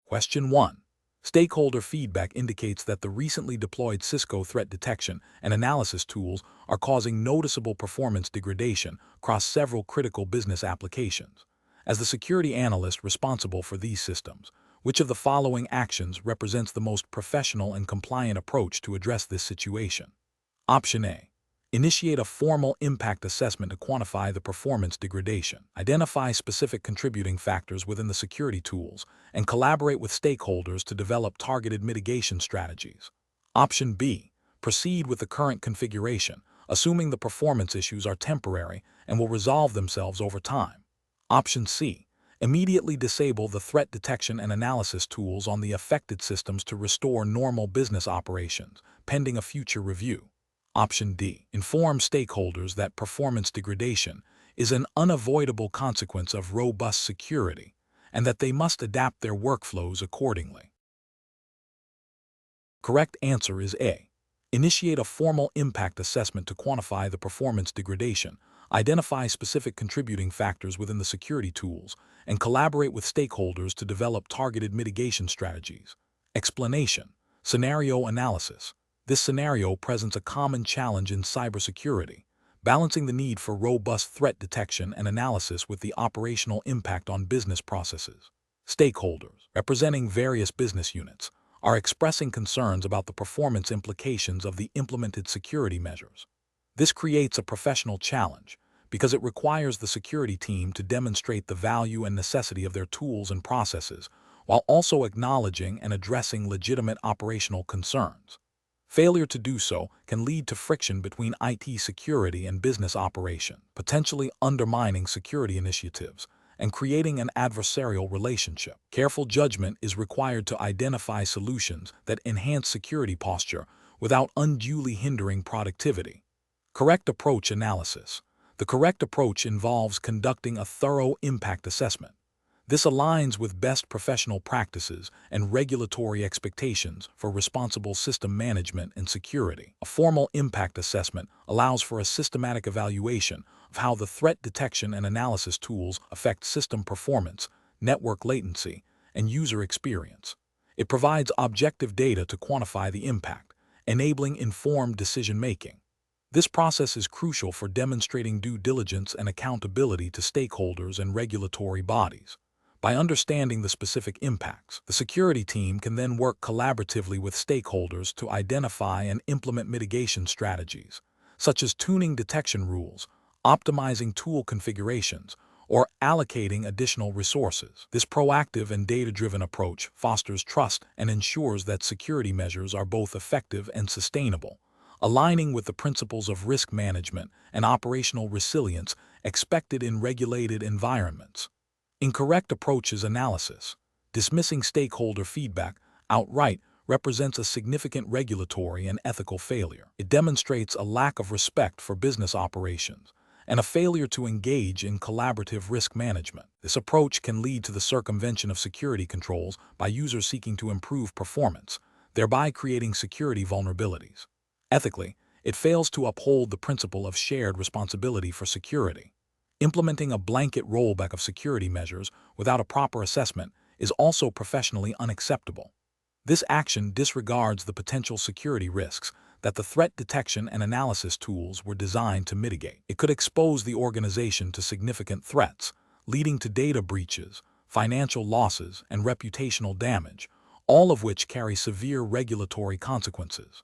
Question 1. Stakeholder feedback indicates that the recently deployed Cisco threat detection and analysis tools are causing noticeable performance degradation across several critical business applications. As the security analyst responsible for these systems, which of the following actions represents the most professional and compliant approach to address this situation? Option A. Initiate a formal impact assessment to quantify the performance degradation. Identify specific contributing factors within the security tools and collaborate with stakeholders to develop targeted mitigation strategies. Option B. Proceed with the current configuration, assuming the performance issues are temporary and will resolve themselves over time. Option C. Immediately disable the threat detection and analysis tools on the affected systems to restore normal business operations, pending a future review. Option D. Inform stakeholders that performance degradation is an unavoidable consequence of robust security and that they must adapt their workflows accordingly. Correct answer is A. Initiate a formal impact assessment to quantify the performance degradation, identify specific contributing factors within the security tools, and collaborate with stakeholders to develop targeted mitigation strategies. Explanation. Scenario analysis. This scenario presents a common challenge in cybersecurity, balancing the need for robust threat detection and analysis with the operational impact on business processes. Stakeholders, representing various business units, are expressing concerns about the performance implications of the implemented security measures. This creates a professional challenge because it requires the security team to demonstrate the value and necessity of their tools and processes while also acknowledging and addressing legitimate operational concerns. Failure to do so can lead to friction between IT security and business operation, potentially undermining security initiatives and creating an adversarial relationship. Careful judgment is required to identify solutions that enhance security posture without unduly hindering productivity. Correct approach analysis. The correct approach involves conducting a thorough impact assessment. This aligns with best professional practices and regulatory expectations for responsible system management and security. A formal impact assessment allows for a systematic evaluation of how the threat detection and analysis tools affect system performance, network latency, and user experience. It provides objective data to quantify the impact, enabling informed decision-making. This process is crucial for demonstrating due diligence and accountability to stakeholders and regulatory bodies. By understanding the specific impacts, the security team can then work collaboratively with stakeholders to identify and implement mitigation strategies, such as tuning detection rules, optimizing tool configurations, or allocating additional resources. This proactive and data-driven approach fosters trust and ensures that security measures are both effective and sustainable, aligning with the principles of risk management and operational resilience expected in regulated environments. Incorrect approaches analysis. Dismissing stakeholder feedback outright represents a significant regulatory and ethical failure. It demonstrates a lack of respect for business operations and a failure to engage in collaborative risk management. This approach can lead to the circumvention of security controls by users seeking to improve performance, thereby creating security vulnerabilities. Ethically, it fails to uphold the principle of shared responsibility for security. Implementing a blanket rollback of security measures without a proper assessment is also professionally unacceptable. This action disregards the potential security risks that the threat detection and analysis tools were designed to mitigate. It could expose the organization to significant threats, leading to data breaches, financial losses, and reputational damage, all of which carry severe regulatory consequences.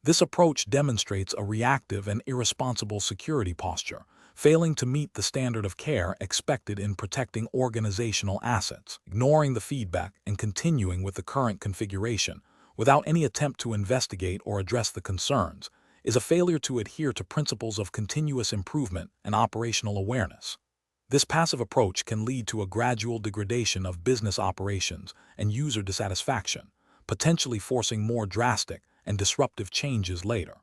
This approach demonstrates a reactive and irresponsible security posture, failing to meet the standard of care expected in protecting organizational assets. Ignoring the feedback and continuing with the current configuration without any attempt to investigate or address the concerns is a failure to adhere to principles of continuous improvement and operational awareness. This passive approach can lead to a gradual degradation of business operations and user dissatisfaction, potentially forcing more drastic and disruptive changes later.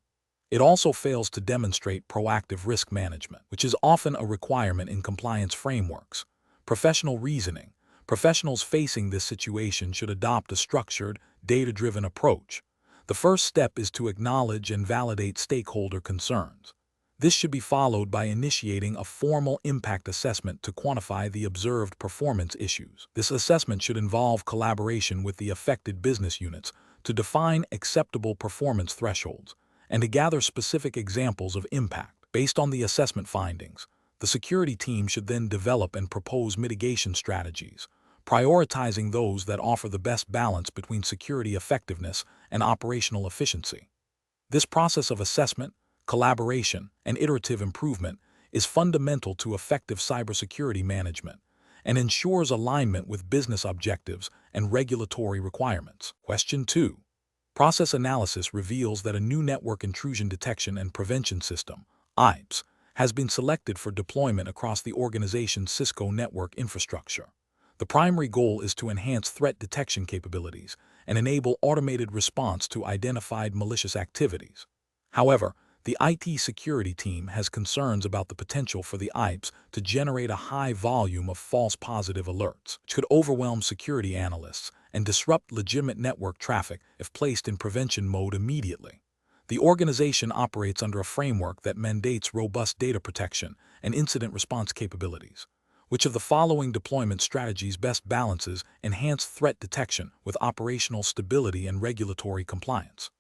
It also fails to demonstrate proactive risk management, which is often a requirement in compliance frameworks. Professional reasoning. Professionals facing this situation should adopt a structured, data-driven approach. The first step is to acknowledge and validate stakeholder concerns. This should be followed by initiating a formal impact assessment to quantify the observed performance issues. This assessment should involve collaboration with the affected business units to define acceptable performance thresholds and to gather specific examples of impact. Based on the assessment findings, the security team should then develop and propose mitigation strategies, prioritizing those that offer the best balance between security effectiveness and operational efficiency. This process of assessment, collaboration, and iterative improvement is fundamental to effective cybersecurity management and ensures alignment with business objectives and regulatory requirements. Question 2. Process analysis reveals that a new network intrusion detection and prevention system, IPS, has been selected for deployment across the organization's Cisco network infrastructure. The primary goal is to enhance threat detection capabilities and enable automated response to identified malicious activities. However, the IT security team has concerns about the potential for the IPS to generate a high volume of false positive alerts, which could overwhelm security analysts and disrupt legitimate network traffic if placed in prevention mode immediately. The organization operates under a framework that mandates robust data protection and incident response capabilities. Which of the following deployment strategies best balances enhanced threat detection with operational stability and regulatory compliance?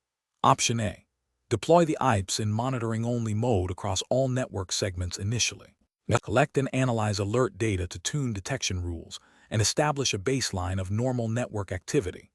Option A. Deploy the IPS in monitoring-only mode across all network segments initially. Collect and analyze alert data to tune detection rules and establish a baseline of normal network activity.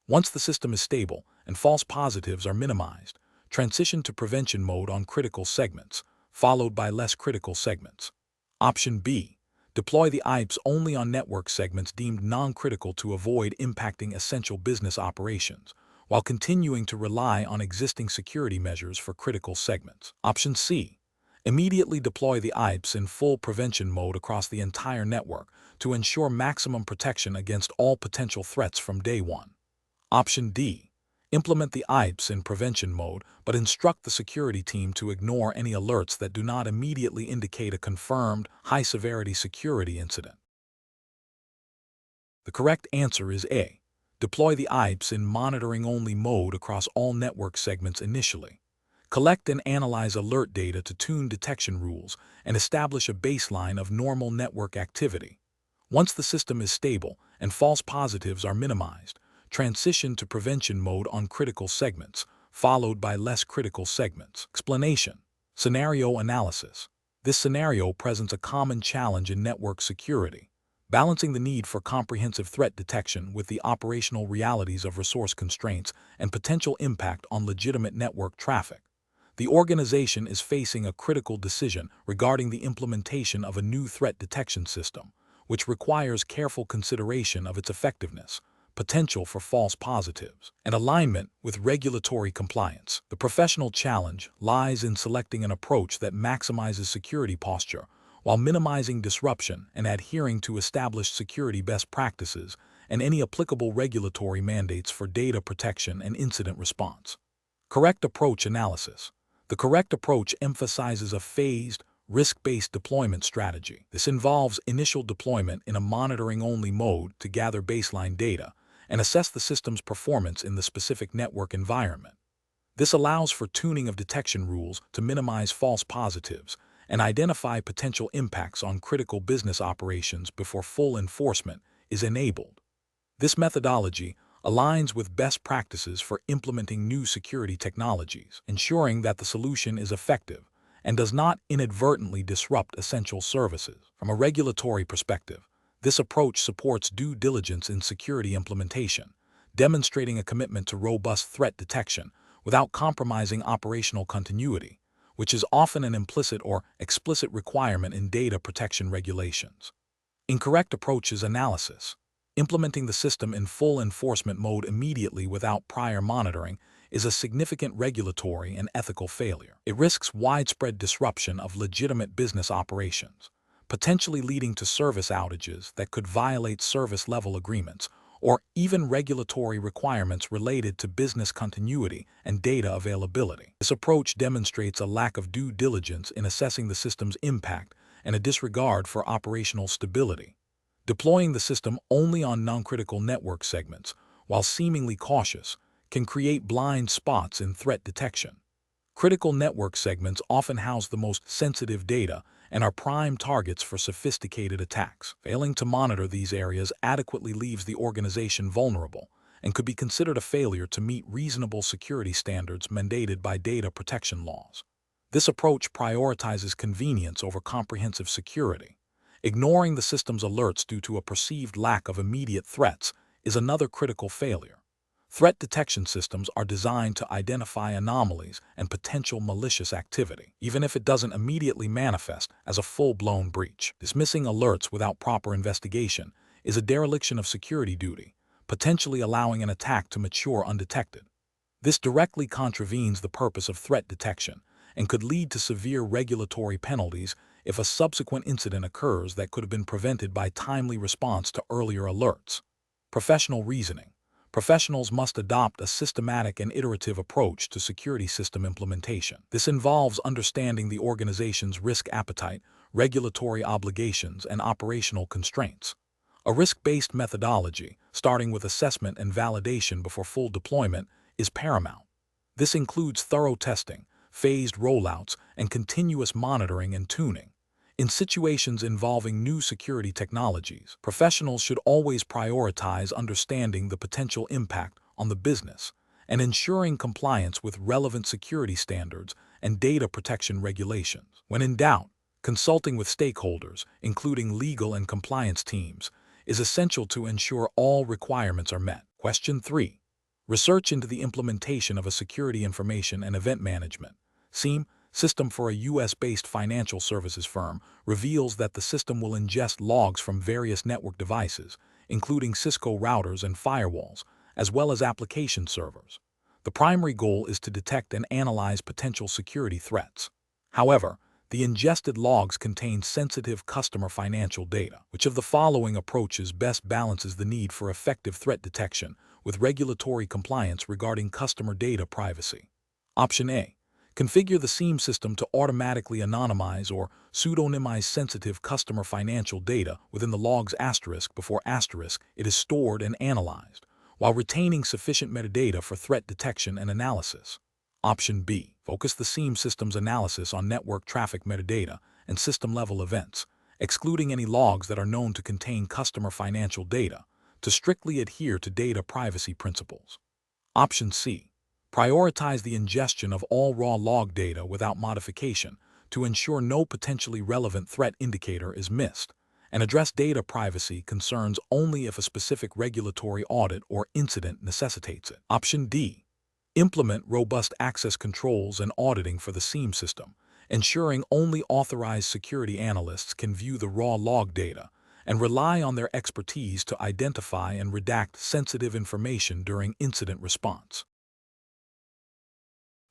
Once the system is stable and false positives are minimized, transition to prevention mode on critical segments, followed by less critical segments. Option B. Deploy the IPS only on network segments deemed non-critical to avoid impacting essential business operations, while continuing to rely on existing security measures for critical segments. Option C. Immediately deploy the IPS in full prevention mode across the entire network to ensure maximum protection against all potential threats from day one. Option D. Implement the IPS in prevention mode, but instruct the security team to ignore any alerts that do not immediately indicate a confirmed, high-severity security incident. The correct answer is A. Deploy the IPS in monitoring-only mode across all network segments initially. Collect and analyze alert data to tune detection rules and establish a baseline of normal network activity. Once the system is stable and false positives are minimized, transition to prevention mode on critical segments, followed by less critical segments. Explanation. Scenario analysis. This scenario presents a common challenge in network security, balancing the need for comprehensive threat detection with the operational realities of resource constraints and potential impact on legitimate network traffic. The organization is facing a critical decision regarding the implementation of a new threat detection system, which requires careful consideration of its effectiveness, potential for false positives, and alignment with regulatory compliance. The professional challenge lies in selecting an approach that maximizes security posture while minimizing disruption and adhering to established security best practices and any applicable regulatory mandates for data protection and incident response. Correct approach analysis. The correct approach emphasizes a phased, risk-based deployment strategy. This involves initial deployment in a monitoring-only mode to gather baseline data and assess the system's performance in the specific network environment. This allows for tuning of detection rules to minimize false positives and identify potential impacts on critical business operations before full enforcement is enabled. This methodology aligns with best practices for implementing new security technologies, ensuring that the solution is effective and does not inadvertently disrupt essential services. From a regulatory perspective, this approach supports due diligence in security implementation, demonstrating a commitment to robust threat detection without compromising operational continuity, which is often an implicit or explicit requirement in data protection regulations. Incorrect approaches analysis. Implementing the system in full enforcement mode immediately without prior monitoring is a significant regulatory and ethical failure. It risks widespread disruption of legitimate business operations, potentially leading to service outages that could violate service-level agreements or even regulatory requirements related to business continuity and data availability. This approach demonstrates a lack of due diligence in assessing the system's impact and a disregard for operational stability. Deploying the system only on non-critical network segments, while seemingly cautious, can create blind spots in threat detection. Critical network segments often house the most sensitive data and are prime targets for sophisticated attacks. Failing to monitor these areas adequately leaves the organization vulnerable and could be considered a failure to meet reasonable security standards mandated by data protection laws. This approach prioritizes convenience over comprehensive security. Ignoring the system's alerts due to a perceived lack of immediate threats is another critical failure. Threat detection systems are designed to identify anomalies and potential malicious activity, even if it doesn't immediately manifest as a full-blown breach. Dismissing alerts without proper investigation is a dereliction of security duty, potentially allowing an attack to mature undetected. This directly contravenes the purpose of threat detection and could lead to severe regulatory penalties if a subsequent incident occurs that could have been prevented by timely response to earlier alerts. Professional reasoning. Professionals must adopt a systematic and iterative approach to security system implementation. This involves understanding the organization's risk appetite, regulatory obligations, and operational constraints. A risk-based methodology, starting with assessment and validation before full deployment, is paramount. This includes thorough testing, phased rollouts, and continuous monitoring and tuning. In situations involving new security technologies, professionals should always prioritize understanding the potential impact on the business and ensuring compliance with relevant security standards and data protection regulations. When in doubt, consulting with stakeholders, including legal and compliance teams, is essential to ensure all requirements are met. Question 3. Research into the implementation of a security information and event management (SIEM) system for a U.S.-based financial services firm reveals that the system will ingest logs from various network devices, including Cisco routers and firewalls, as well as application servers. The primary goal is to detect and analyze potential security threats. However, the ingested logs contain sensitive customer financial data. Which of the following approaches best balances the need for effective threat detection with regulatory compliance regarding customer data privacy? Option A. Configure the SIEM system to automatically anonymize or pseudonymize sensitive customer financial data within the logs before it is stored and analyzed, while retaining sufficient metadata for threat detection and analysis. Option B. Focus the SIEM system's analysis on network traffic metadata and system-level events, excluding any logs that are known to contain customer financial data, to strictly adhere to data privacy principles. Option C. Prioritize the ingestion of all raw log data without modification to ensure no potentially relevant threat indicator is missed, and address data privacy concerns only if a specific regulatory audit or incident necessitates it. Option D. Implement robust access controls and auditing for the SIEM system, ensuring only authorized security analysts can view the raw log data, and rely on their expertise to identify and redact sensitive information during incident response.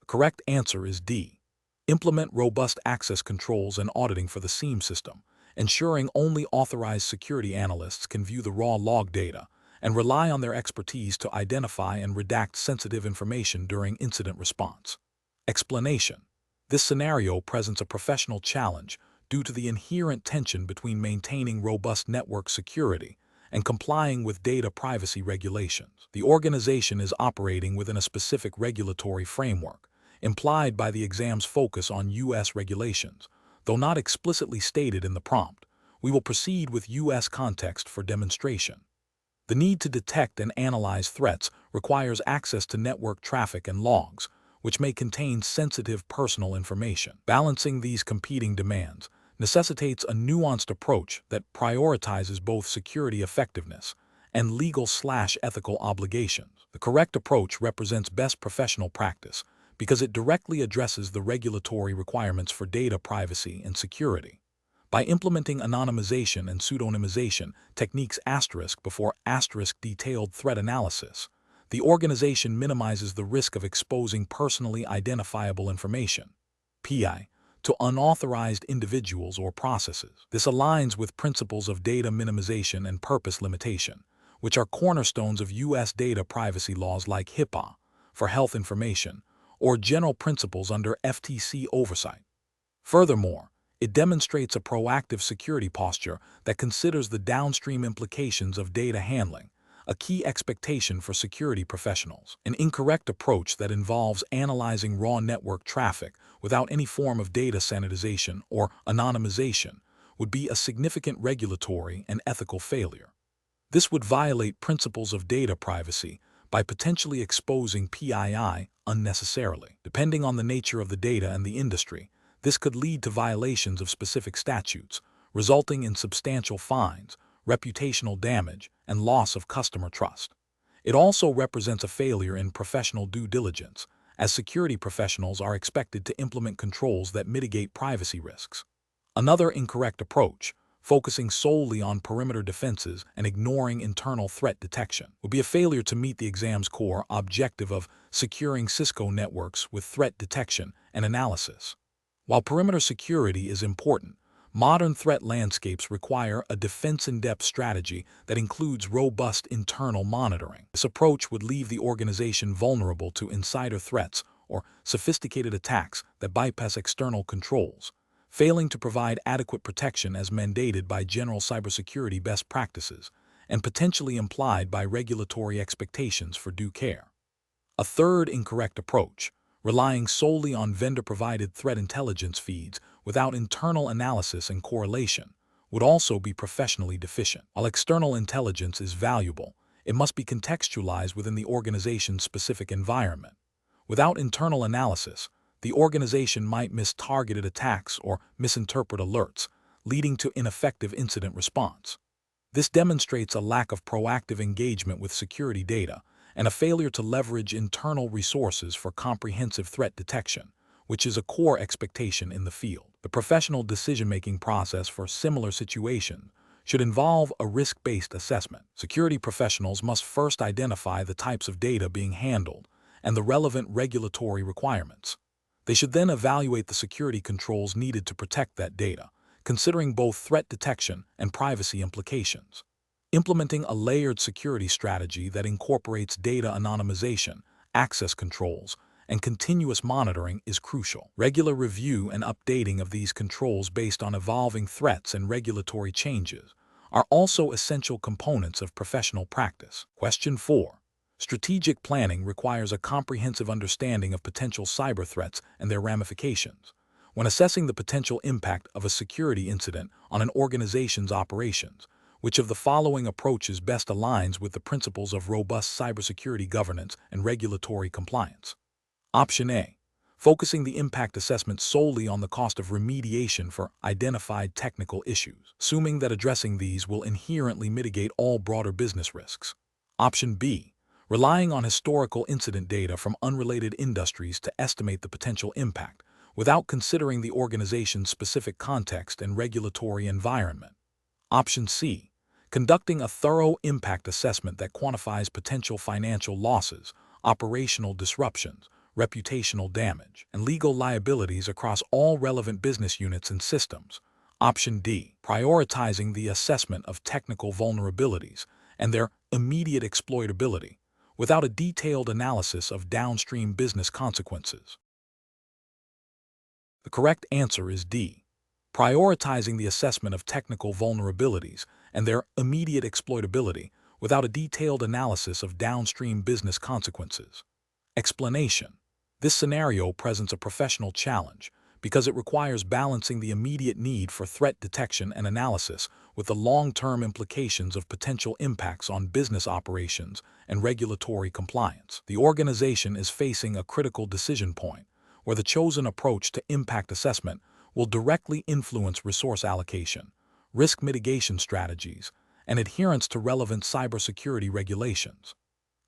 The correct answer is D. Implement robust access controls and auditing for the SIEM system, ensuring only authorized security analysts can view the raw log data, and rely on their expertise to identify and redact sensitive information during incident response. Explanation. This scenario presents a professional challenge due to the inherent tension between maintaining robust network security and complying with data privacy regulations. The organization is operating within a specific regulatory framework, implied by the exam's focus on U.S. regulations, though not explicitly stated in the prompt. We will proceed with U.S. context for demonstration. The need to detect and analyze threats requires access to network traffic and logs, which may contain sensitive personal information. Balancing these competing demands necessitates a nuanced approach that prioritizes both security effectiveness and legal/ethical obligations. The correct approach represents best professional practice because it directly addresses the regulatory requirements for data privacy and security. By implementing anonymization and pseudonymization techniques before detailed threat analysis, the organization minimizes the risk of exposing personally identifiable information (PI) to unauthorized individuals or processes. This aligns with principles of data minimization and purpose limitation, which are cornerstones of U.S. data privacy laws like HIPAA for health information, or general principles under FTC oversight. Furthermore, it demonstrates a proactive security posture that considers the downstream implications of data handling, a key expectation for security professionals. An incorrect approach that involves analyzing raw network traffic without any form of data sanitization or anonymization would be a significant regulatory and ethical failure. This would violate principles of data privacy by potentially exposing PII unnecessarily. Depending on the nature of the data and the industry, this could lead to violations of specific statutes, resulting in substantial fines, reputational damage, and loss of customer trust. It also represents a failure in professional due diligence, as security professionals are expected to implement controls that mitigate privacy risks. Another incorrect approach, focusing solely on perimeter defenses and ignoring internal threat detection, would be a failure to meet the exam's core objective of securing Cisco networks with threat detection and analysis. While perimeter security is important, modern threat landscapes require a defense-in-depth strategy that includes robust internal monitoring. This approach would leave the organization vulnerable to insider threats or sophisticated attacks that bypass external controls, failing to provide adequate protection as mandated by general cybersecurity best practices and potentially implied by regulatory expectations for due care. A third incorrect approach, relying solely on vendor-provided threat intelligence feeds without internal analysis and correlation, would also be professionally deficient. While external intelligence is valuable, it must be contextualized within the organization's specific environment. Without internal analysis, the organization might miss targeted attacks or misinterpret alerts, leading to ineffective incident response. This demonstrates a lack of proactive engagement with security data and a failure to leverage internal resources for comprehensive threat detection, which is a core expectation in the field. The professional decision-making process for similar situations should involve a risk-based assessment. Security professionals must first identify the types of data being handled and the relevant regulatory requirements. They should then evaluate the security controls needed to protect that data, considering both threat detection and privacy implications. Implementing a layered security strategy that incorporates data anonymization, access controls, and continuous monitoring is crucial. Regular review and updating of these controls based on evolving threats and regulatory changes are also essential components of professional practice. Question 4. Strategic planning requires a comprehensive understanding of potential cyber threats and their ramifications. When assessing the potential impact of a security incident on an organization's operations, which of the following approaches best aligns with the principles of robust cybersecurity governance and regulatory compliance? Option A. Focusing the impact assessment solely on the cost of remediation for identified technical issues, assuming that addressing these will inherently mitigate all broader business risks. Option B. Relying on historical incident data from unrelated industries to estimate the potential impact, without considering the organization's specific context and regulatory environment. Option C. Conducting a thorough impact assessment that quantifies potential financial losses, operational disruptions, reputational damage, and legal liabilities across all relevant business units and systems. Option D. Prioritizing the assessment of technical vulnerabilities and their immediate exploitability, without a detailed analysis of downstream business consequences. The correct answer is D. Prioritizing the assessment of technical vulnerabilities and their immediate exploitability without a detailed analysis of downstream business consequences. Explanation. This scenario presents a professional challenge because it requires balancing the immediate need for threat detection and analysis with the long-term implications of potential impacts on business operations and regulatory compliance. The organization is facing a critical decision point where the chosen approach to impact assessment will directly influence resource allocation, risk mitigation strategies, and adherence to relevant cybersecurity regulations.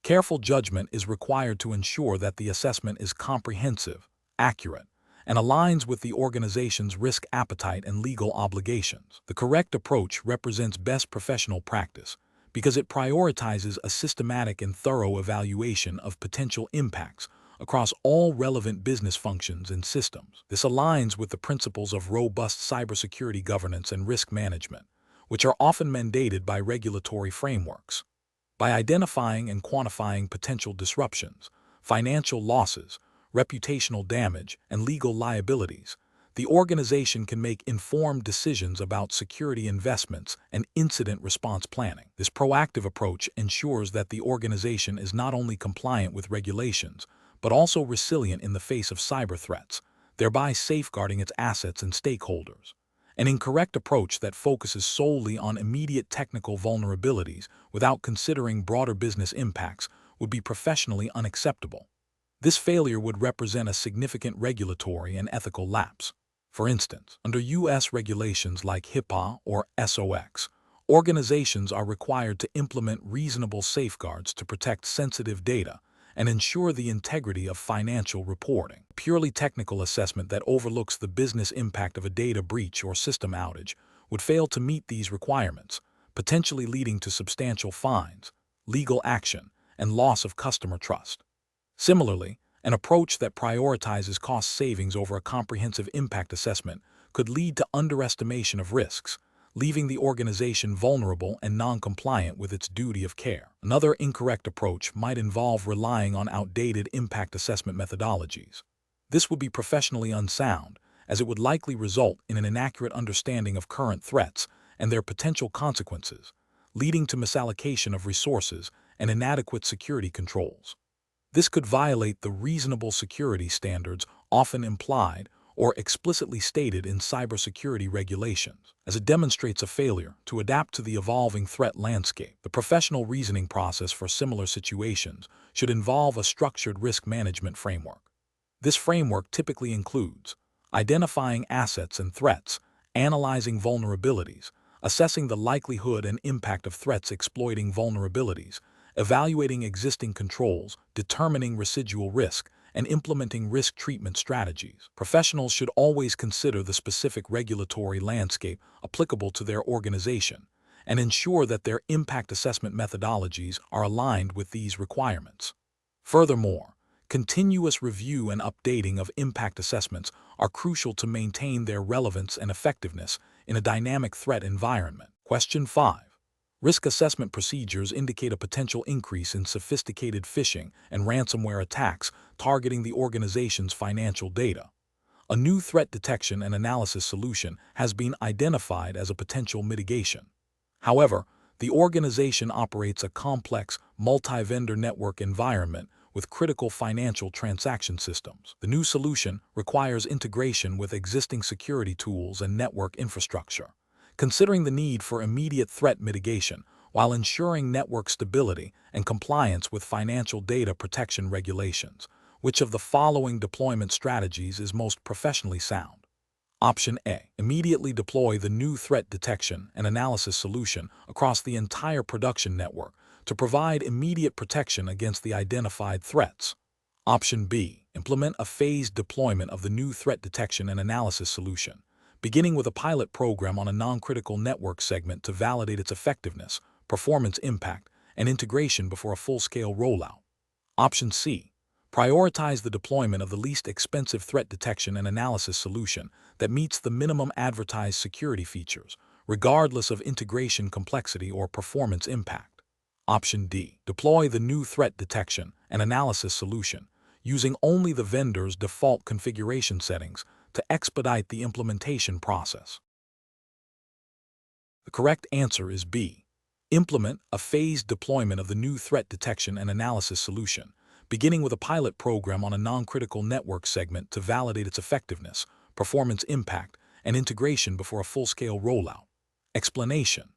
Careful judgment is required to ensure that the assessment is comprehensive, accurate, and aligns with the organization's risk appetite and legal obligations. The correct approach represents best professional practice because it prioritizes a systematic and thorough evaluation of potential impacts across all relevant business functions and systems. This aligns with the principles of robust cybersecurity governance and risk management, which are often mandated by regulatory frameworks. By identifying and quantifying potential disruptions, financial losses, reputational damage, and legal liabilities, the organization can make informed decisions about security investments and incident response planning. This proactive approach ensures that the organization is not only compliant with regulations, but also resilient in the face of cyber threats, thereby safeguarding its assets and stakeholders. An incorrect approach that focuses solely on immediate technical vulnerabilities without considering broader business impacts would be professionally unacceptable. This failure would represent a significant regulatory and ethical lapse. For instance, under U.S. regulations like HIPAA or SOX, organizations are required to implement reasonable safeguards to protect sensitive data and ensure the integrity of financial reporting. A purely technical assessment that overlooks the business impact of a data breach or system outage would fail to meet these requirements, potentially leading to substantial fines, legal action, and loss of customer trust. Similarly, an approach that prioritizes cost savings over a comprehensive impact assessment could lead to underestimation of risks, leaving the organization vulnerable and non-compliant with its duty of care. Another incorrect approach might involve relying on outdated impact assessment methodologies. This would be professionally unsound, as it would likely result in an inaccurate understanding of current threats and their potential consequences, leading to misallocation of resources and inadequate security controls. This could violate the reasonable security standards often implied or explicitly stated in cybersecurity regulations, as it demonstrates a failure to adapt to the evolving threat landscape. The professional reasoning process for similar situations should involve a structured risk management framework. This framework typically includes identifying assets and threats, analyzing vulnerabilities, assessing the likelihood and impact of threats exploiting vulnerabilities, evaluating existing controls, determining residual risk, and implementing risk treatment strategies. Professionals should always consider the specific regulatory landscape applicable to their organization and ensure that their impact assessment methodologies are aligned with these requirements. Furthermore, continuous review and updating of impact assessments are crucial to maintain their relevance and effectiveness in a dynamic threat environment. Question 5. Risk assessment procedures indicate a potential increase in sophisticated phishing and ransomware attacks targeting the organization's financial data. A new threat detection and analysis solution has been identified as a potential mitigation. However, the organization operates a complex, multi-vendor network environment with critical financial transaction systems. The new solution requires integration with existing security tools and network infrastructure, considering the need for immediate threat mitigation while ensuring network stability and compliance with financial data protection regulations. Which of the following deployment strategies is most professionally sound? Option A. Immediately deploy the new threat detection and analysis solution across the entire production network to provide immediate protection against the identified threats. Option B. Implement a phased deployment of the new threat detection and analysis solution, beginning with a pilot program on a non-critical network segment to validate its effectiveness, performance impact, and integration before a full-scale rollout. Option C. Prioritize the deployment of the least expensive threat detection and analysis solution that meets the minimum advertised security features, regardless of integration complexity or performance impact. Option D. Deploy the new threat detection and analysis solution, using only the vendor's default configuration settings to expedite the implementation process. The correct answer is B. Implement a phased deployment of the new threat detection and analysis solution, beginning with a pilot program on a non-critical network segment to validate its effectiveness, performance impact, and integration before a full-scale rollout. Explanation: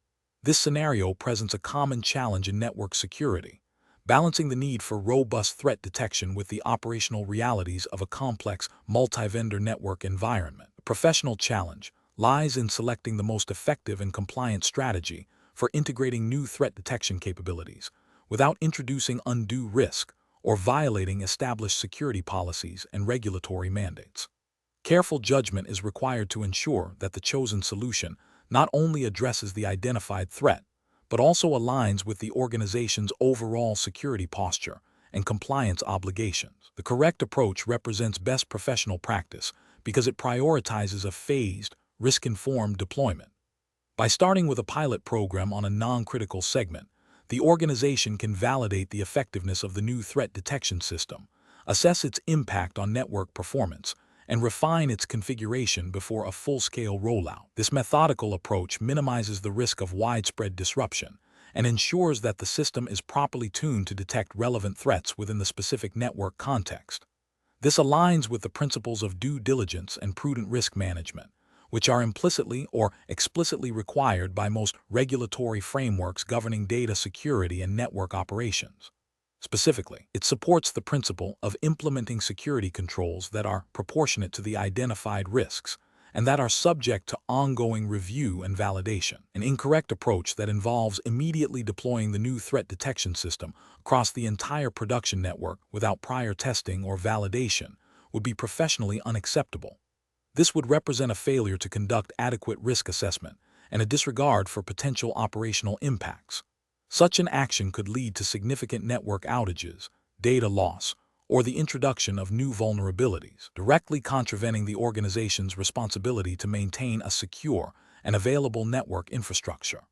this scenario presents a common challenge in network security, balancing the need for robust threat detection with the operational realities of a complex, multi-vendor network environment. The professional challenge lies in selecting the most effective and compliant strategy for integrating new threat detection capabilities without introducing undue risk or violating established security policies and regulatory mandates. Careful judgment is required to ensure that the chosen solution not only addresses the identified threat, but also aligns with the organization's overall security posture and compliance obligations. The correct approach represents best professional practice because it prioritizes a phased, risk-informed deployment. By starting with a pilot program on a non-critical segment, the organization can validate the effectiveness of the new threat detection system, assess its impact on network performance, and refine its configuration before a full-scale rollout. This methodical approach minimizes the risk of widespread disruption and ensures that the system is properly tuned to detect relevant threats within the specific network context. This aligns with the principles of due diligence and prudent risk management, which are implicitly or explicitly required by most regulatory frameworks governing data security and network operations. Specifically, it supports the principle of implementing security controls that are proportionate to the identified risks and that are subject to ongoing review and validation. An incorrect approach that involves immediately deploying the new threat detection system across the entire production network without prior testing or validation would be professionally unacceptable. This would represent a failure to conduct adequate risk assessment and a disregard for potential operational impacts. Such an action could lead to significant network outages, data loss, or the introduction of new vulnerabilities, directly contravening the organization's responsibility to maintain a secure and available network infrastructure.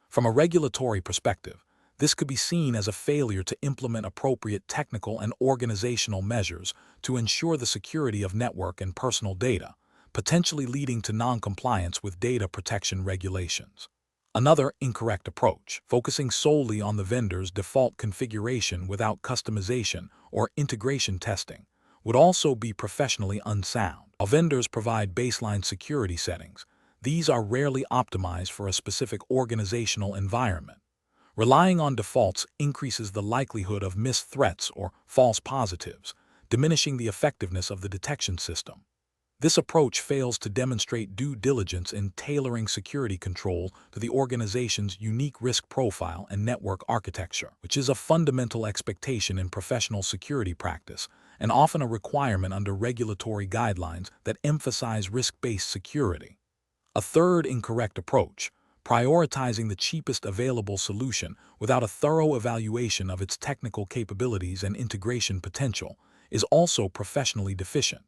From a regulatory perspective, this could be seen as a failure to implement appropriate technical and organizational measures to ensure the security of network and personal data, potentially leading to non-compliance with data protection regulations. Another incorrect approach, focusing solely on the vendor's default configuration without customization or integration testing, would also be professionally unsound. While vendors provide baseline security settings, these are rarely optimized for a specific organizational environment. Relying on defaults increases the likelihood of missed threats or false positives, diminishing the effectiveness of the detection system. This approach fails to demonstrate due diligence in tailoring security control to the organization's unique risk profile and network architecture, which is a fundamental expectation in professional security practice and often a requirement under regulatory guidelines that emphasize risk-based security. A third incorrect approach, prioritizing the cheapest available solution without a thorough evaluation of its technical capabilities and integration potential, is also professionally deficient.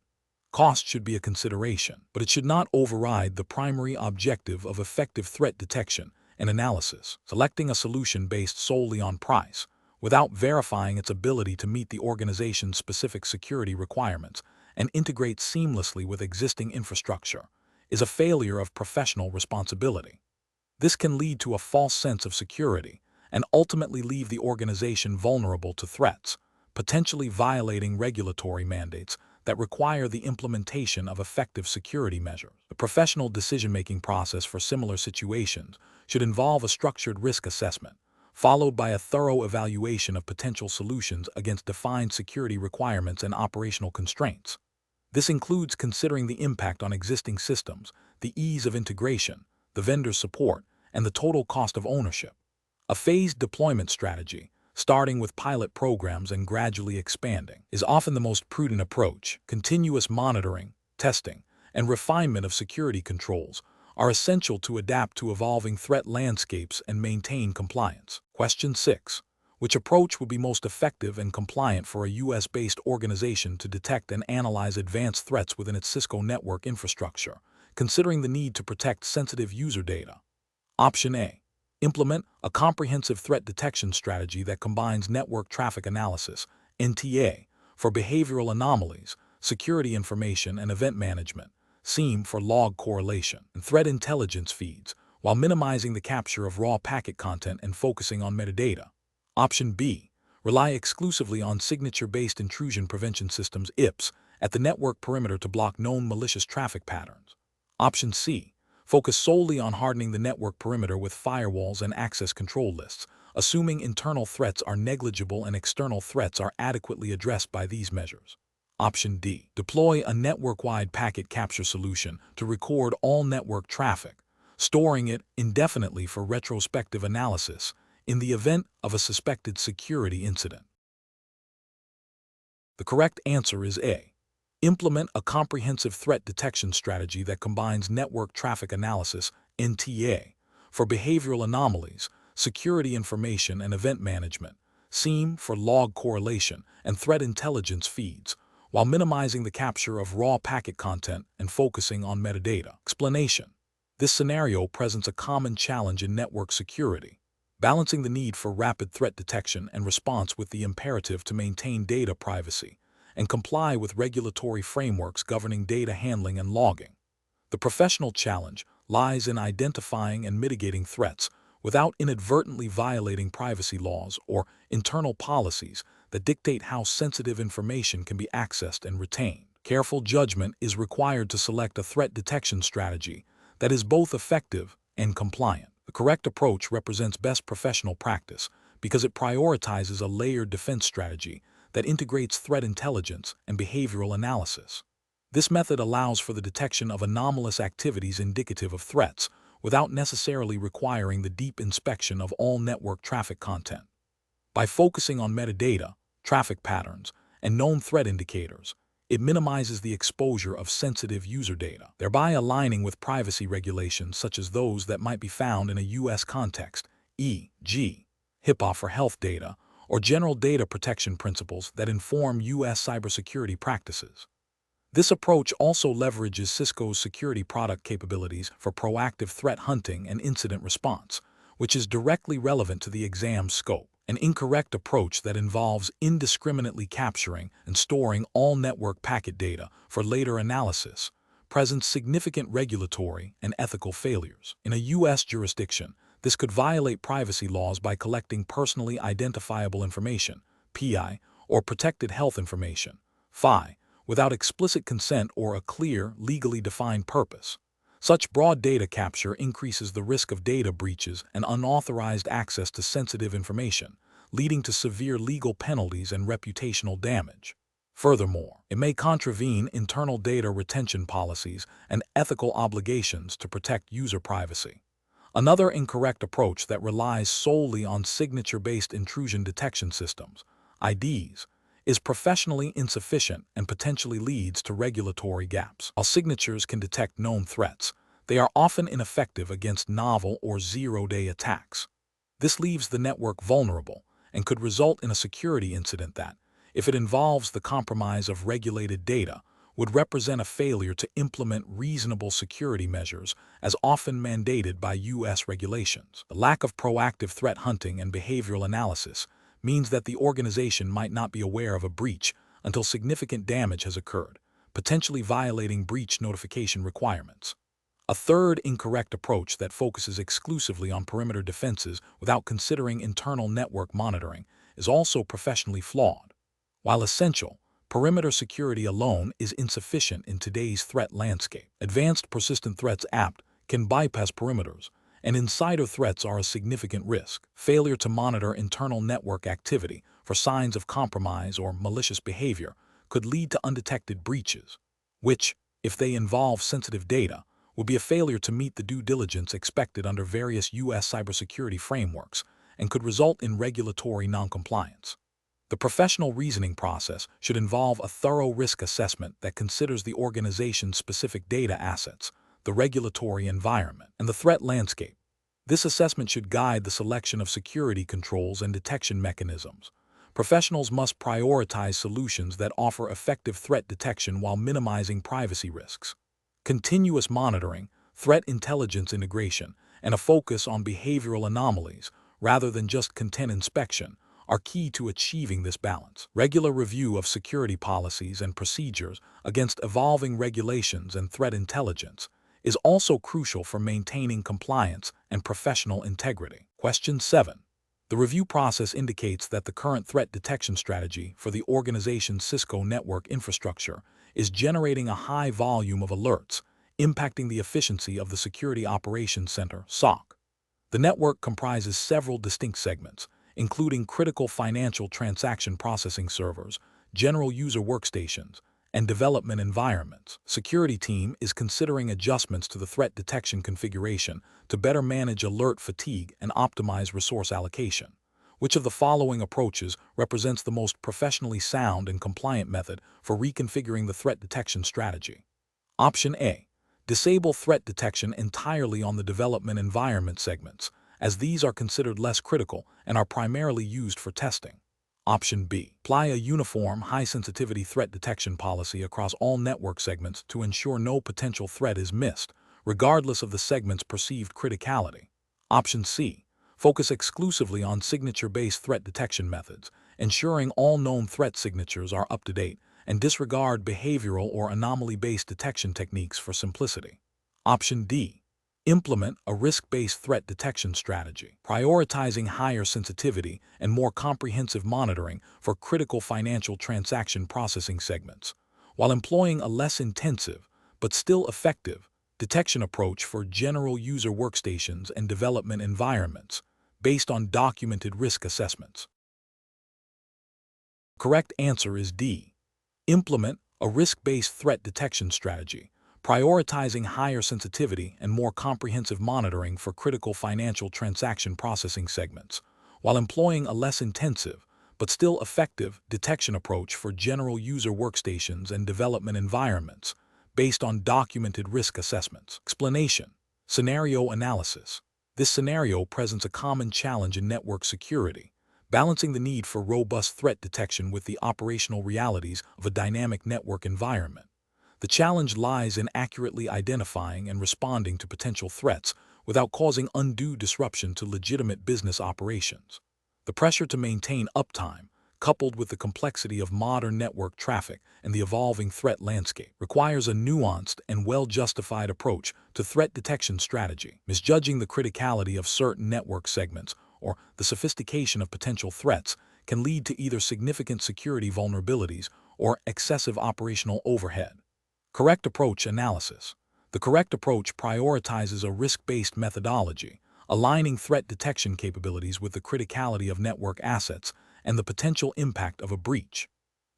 Cost should be a consideration, but it should not override the primary objective of effective threat detection and analysis. Selecting a solution based solely on price, without verifying its ability to meet the organization's specific security requirements and integrate seamlessly with existing infrastructure, is a failure of professional responsibility. This can lead to a false sense of security and ultimately leave the organization vulnerable to threats, potentially violating regulatory mandates that require the implementation of effective security measures. The professional decision-making process for similar situations should involve a structured risk assessment, followed by a thorough evaluation of potential solutions against defined security requirements and operational constraints. This includes considering the impact on existing systems, the ease of integration, the vendor support, and the total cost of ownership. A phased deployment strategy, starting with pilot programs and gradually expanding, is often the most prudent approach. Continuous monitoring, testing, and refinement of security controls are essential to adapt to evolving threat landscapes and maintain compliance. Question 6. Which approach would be most effective and compliant for a US-based organization to detect and analyze advanced threats within its Cisco network infrastructure, considering the need to protect sensitive user data? Option A. Implement a comprehensive threat detection strategy that combines network traffic analysis, NTA, for behavioral anomalies, security information and event management, SIEM for log correlation, and threat intelligence feeds, while minimizing the capture of raw packet content and focusing on metadata. Option B. Rely exclusively on signature-based intrusion prevention systems, IPS, at the network perimeter to block known malicious traffic patterns. Option C. Focus solely on hardening the network perimeter with firewalls and access control lists, assuming internal threats are negligible and external threats are adequately addressed by these measures. Option D. Deploy a network-wide packet capture solution to record all network traffic, storing it indefinitely for retrospective analysis in the event of a suspected security incident. The correct answer is A. Implement a comprehensive threat detection strategy that combines network traffic analysis, NTA, for behavioral anomalies, security information and event management, SIEM for log correlation and threat intelligence feeds, while minimizing the capture of raw packet content and focusing on metadata. Explanation. This scenario presents a common challenge in network security, balancing the need for rapid threat detection and response with the imperative to maintain data privacy and comply with regulatory frameworks governing data handling and logging. The professional challenge lies in identifying and mitigating threats without inadvertently violating privacy laws or internal policies that dictate how sensitive information can be accessed and retained. Careful judgment is required to select a threat detection strategy that is both effective and compliant. The correct approach represents best professional practice because it prioritizes a layered defense strategy that integrates threat intelligence and behavioral analysis. This method allows for the detection of anomalous activities indicative of threats without necessarily requiring the deep inspection of all network traffic content. By focusing on metadata, traffic patterns, and known threat indicators, it minimizes the exposure of sensitive user data, thereby aligning with privacy regulations such as those that might be found in a U.S. context, e.g., HIPAA for health data, or general data protection principles that inform U.S. cybersecurity practices. This approach also leverages Cisco's security product capabilities for proactive threat hunting and incident response, which is directly relevant to the exam's scope. An incorrect approach that involves indiscriminately capturing and storing all network packet data for later analysis presents significant regulatory and ethical failures. In a U.S. jurisdiction, this could violate privacy laws by collecting personally identifiable information, PI, or protected health information, FI, without explicit consent or a clear, legally defined purpose. Such broad data capture increases the risk of data breaches and unauthorized access to sensitive information, leading to severe legal penalties and reputational damage. Furthermore, it may contravene internal data retention policies and ethical obligations to protect user privacy. Another incorrect approach that relies solely on signature-based intrusion detection systems, IDs, is professionally insufficient and potentially leads to regulatory gaps. While signatures can detect known threats, they are often ineffective against novel or zero-day attacks. This leaves the network vulnerable and could result in a security incident that, if it involves the compromise of regulated data, would represent a failure to implement reasonable security measures as often mandated by U.S. regulations. The lack of proactive threat hunting and behavioral analysis means that the organization might not be aware of a breach until significant damage has occurred, potentially violating breach notification requirements. A third incorrect approach that focuses exclusively on perimeter defenses without considering internal network monitoring is also professionally flawed. While essential, perimeter security alone is insufficient in today's threat landscape. Advanced Persistent Threats Act can bypass perimeters, and insider threats are a significant risk. Failure to monitor internal network activity for signs of compromise or malicious behavior could lead to undetected breaches, which, if they involve sensitive data, would be a failure to meet the due diligence expected under various U.S. cybersecurity frameworks and could result in regulatory noncompliance. The professional reasoning process should involve a thorough risk assessment that considers the organization's specific data assets, the regulatory environment, and the threat landscape. This assessment should guide the selection of security controls and detection mechanisms. Professionals must prioritize solutions that offer effective threat detection while minimizing privacy risks. Continuous monitoring, threat intelligence integration, and a focus on behavioral anomalies, rather than just content inspection, are key to achieving this balance. Regular review of security policies and procedures against evolving regulations and threat intelligence is also crucial for maintaining compliance and professional integrity. Question 7. The review process indicates that the current threat detection strategy for the organization's Cisco network infrastructure is generating a high volume of alerts, impacting the efficiency of the Security Operations Center (SOC). The network comprises several distinct segments, including critical financial transaction processing servers, general user workstations, and development environments. Security team is considering adjustments to the threat detection configuration to better manage alert fatigue and optimize resource allocation. Which of the following approaches represents the most professionally sound and compliant method for reconfiguring the threat detection strategy? Option A. Disable threat detection entirely on the development environment segments, as these are considered less critical and are primarily used for testing. Option B. Apply a uniform, high-sensitivity threat detection policy across all network segments to ensure no potential threat is missed, regardless of the segment's perceived criticality. Option C. Focus exclusively on signature-based threat detection methods, ensuring all known threat signatures are up to date and disregard behavioral or anomaly-based detection techniques for simplicity. Option D. Implement a risk-based threat detection strategy, prioritizing higher sensitivity and more comprehensive monitoring for critical financial transaction processing segments, while employing a less intensive, but still effective, detection approach for general user workstations and development environments based on documented risk assessments. Correct answer is D. Implement a risk-based threat detection strategy, prioritizing higher sensitivity and more comprehensive monitoring for critical financial transaction processing segments, while employing a less intensive, but still effective, detection approach for general user workstations and development environments based on documented risk assessments. Explanation. Scenario analysis. This scenario presents a common challenge in network security, balancing the need for robust threat detection with the operational realities of a dynamic network environment. The challenge lies in accurately identifying and responding to potential threats without causing undue disruption to legitimate business operations. The pressure to maintain uptime, coupled with the complexity of modern network traffic and the evolving threat landscape, requires a nuanced and well-justified approach to threat detection strategy. Misjudging the criticality of certain network segments or the sophistication of potential threats can lead to either significant security vulnerabilities or excessive operational overhead. Correct approach analysis. The correct approach prioritizes a risk-based methodology, aligning threat detection capabilities with the criticality of network assets and the potential impact of a breach.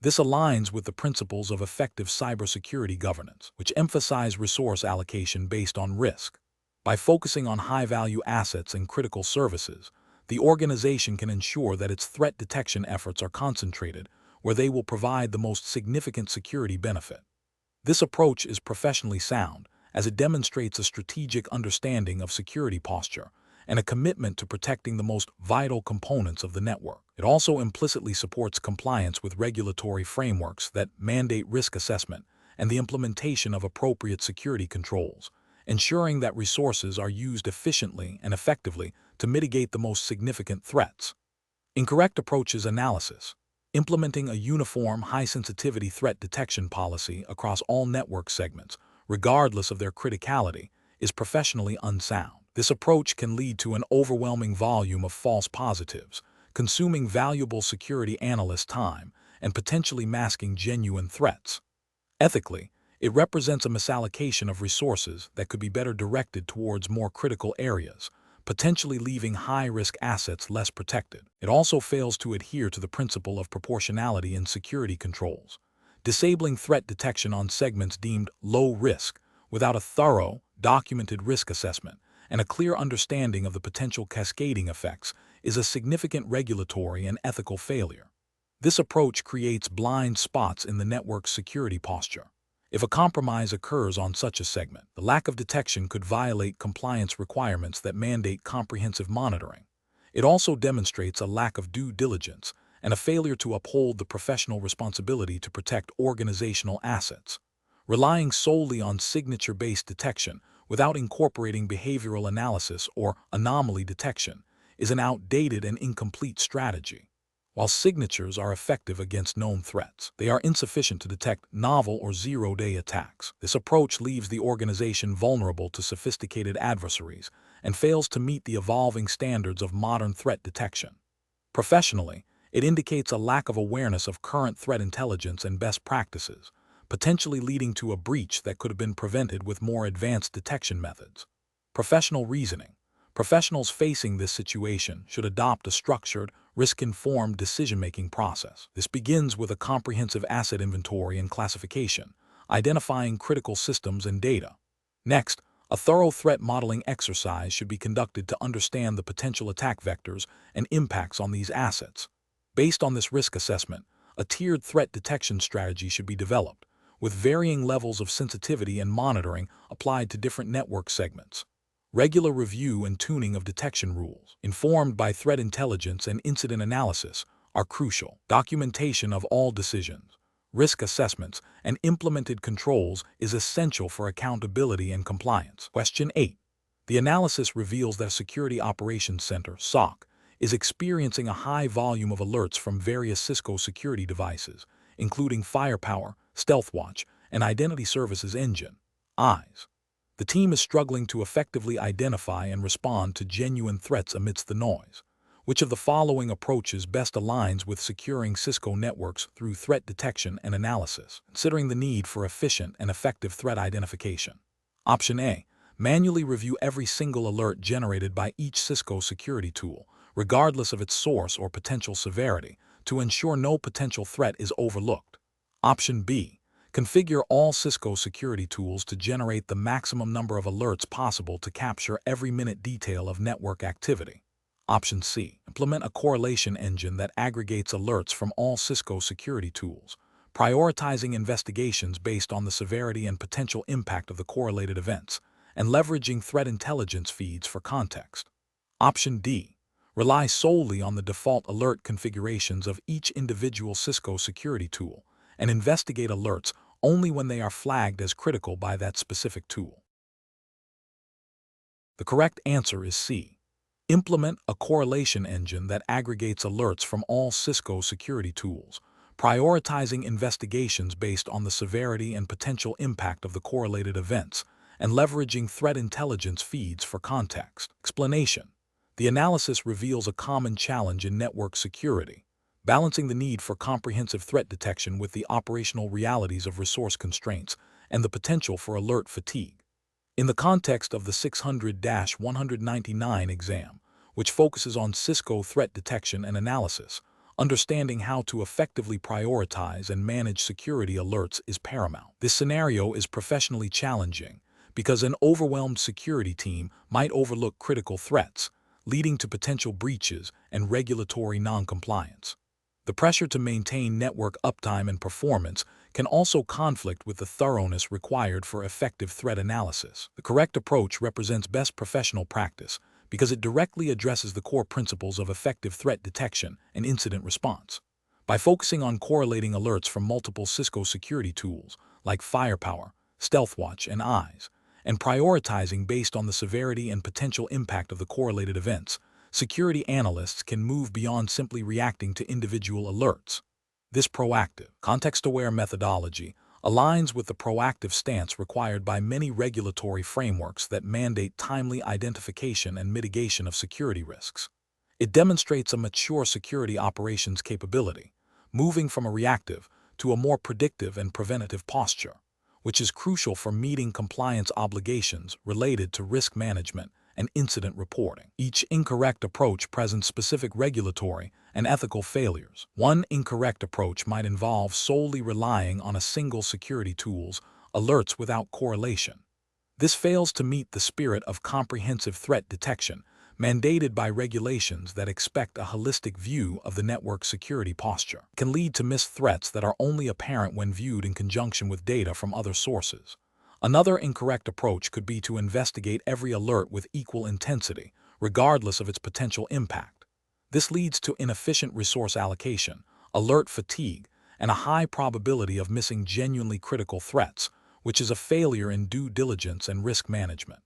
This aligns with the principles of effective cybersecurity governance, which emphasize resource allocation based on risk. By focusing on high-value assets and critical services, the organization can ensure that its threat detection efforts are concentrated where they will provide the most significant security benefit. This approach is professionally sound, as it demonstrates a strategic understanding of security posture and a commitment to protecting the most vital components of the network. It also implicitly supports compliance with regulatory frameworks that mandate risk assessment and the implementation of appropriate security controls, ensuring that resources are used efficiently and effectively to mitigate the most significant threats. Incorrect approaches analysis. Implementing a uniform, high-sensitivity threat detection policy across all network segments, regardless of their criticality, is professionally unsound. This approach can lead to an overwhelming volume of false positives, consuming valuable security analyst time and potentially masking genuine threats. Ethically, it represents a misallocation of resources that could be better directed towards more critical areas, potentially leaving high-risk assets less protected. It also fails to adhere to the principle of proportionality in security controls, disabling threat detection on segments deemed low risk without a thorough, documented risk assessment and a clear understanding of the potential cascading effects is a significant regulatory and ethical failure. This approach creates blind spots in the network's security posture. If a compromise occurs on such a segment, the lack of detection could violate compliance requirements that mandate comprehensive monitoring. It also demonstrates a lack of due diligence and a failure to uphold the professional responsibility to protect organizational assets. Relying solely on signature-based detection without incorporating behavioral analysis or anomaly detection is an outdated and incomplete strategy. While signatures are effective against known threats, they are insufficient to detect novel or zero-day attacks. This approach leaves the organization vulnerable to sophisticated adversaries and fails to meet the evolving standards of modern threat detection. Professionally, it indicates a lack of awareness of current threat intelligence and best practices, potentially leading to a breach that could have been prevented with more advanced detection methods. Professional reasoning. Professionals facing this situation should adopt a structured, risk-informed decision-making process. This begins with a comprehensive asset inventory and classification, identifying critical systems and data. Next, a thorough threat modeling exercise should be conducted to understand the potential attack vectors and impacts on these assets. Based on this risk assessment, a tiered threat detection strategy should be developed, with varying levels of sensitivity and monitoring applied to different network segments. Regular review and tuning of detection rules, informed by threat intelligence and incident analysis, are crucial. Documentation of all decisions, risk assessments, and implemented controls is essential for accountability and compliance. Question 8. The analysis reveals that Security Operations Center (SOC) is experiencing a high volume of alerts from various Cisco security devices, including firepower, stealth watch, and identity services engine, eyes. The team is struggling to effectively identify and respond to genuine threats amidst the noise. Which of the following approaches best aligns with securing Cisco networks through threat detection and analysis, considering the need for efficient and effective threat identification? Option A. Manually review every single alert generated by each Cisco security tool, regardless of its source or potential severity, to ensure no potential threat is overlooked. Option B. Configure all Cisco security tools to generate the maximum number of alerts possible to capture every minute detail of network activity. Option C. Implement a correlation engine that aggregates alerts from all Cisco security tools, prioritizing investigations based on the severity and potential impact of the correlated events, and leveraging threat intelligence feeds for context. Option D. Rely solely on the default alert configurations of each individual Cisco security tool, and investigate alerts only when they are flagged as critical by that specific tool. The correct answer is C. Implement a correlation engine that aggregates alerts from all Cisco security tools, prioritizing investigations based on the severity and potential impact of the correlated events, and leveraging threat intelligence feeds for context. Explanation. The analysis reveals a common challenge in network security, balancing the need for comprehensive threat detection with the operational realities of resource constraints and the potential for alert fatigue. In the context of the 600-199 exam, which focuses on Cisco threat detection and analysis, understanding how to effectively prioritize and manage security alerts is paramount. This scenario is professionally challenging because an overwhelmed security team might overlook critical threats, leading to potential breaches and regulatory noncompliance. The pressure to maintain network uptime and performance can also conflict with the thoroughness required for effective threat analysis. The correct approach represents best professional practice because it directly addresses the core principles of effective threat detection and incident response. By focusing on correlating alerts from multiple Cisco security tools like Firepower, StealthWatch, and Eyes, and prioritizing based on the severity and potential impact of the correlated events, security analysts can move beyond simply reacting to individual alerts. This proactive, context-aware methodology aligns with the proactive stance required by many regulatory frameworks that mandate timely identification and mitigation of security risks. It demonstrates a mature security operations capability, moving from a reactive to a more predictive and preventative posture, which is crucial for meeting compliance obligations related to risk management and incident reporting. Each incorrect approach presents specific regulatory and ethical failures. One incorrect approach might involve solely relying on a single security tool's alerts without correlation. This fails to meet the spirit of comprehensive threat detection, mandated by regulations that expect a holistic view of the network security posture. It can lead to missed threats that are only apparent when viewed in conjunction with data from other sources. Another incorrect approach could be to investigate every alert with equal intensity, regardless of its potential impact. This leads to inefficient resource allocation, alert fatigue, and a high probability of missing genuinely critical threats, which is a failure in due diligence and risk management.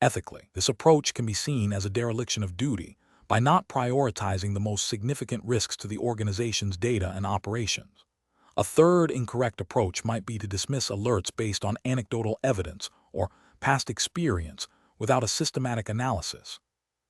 Ethically, this approach can be seen as a dereliction of duty by not prioritizing the most significant risks to the organization's data and operations. A third incorrect approach might be to dismiss alerts based on anecdotal evidence or past experience without a systematic analysis.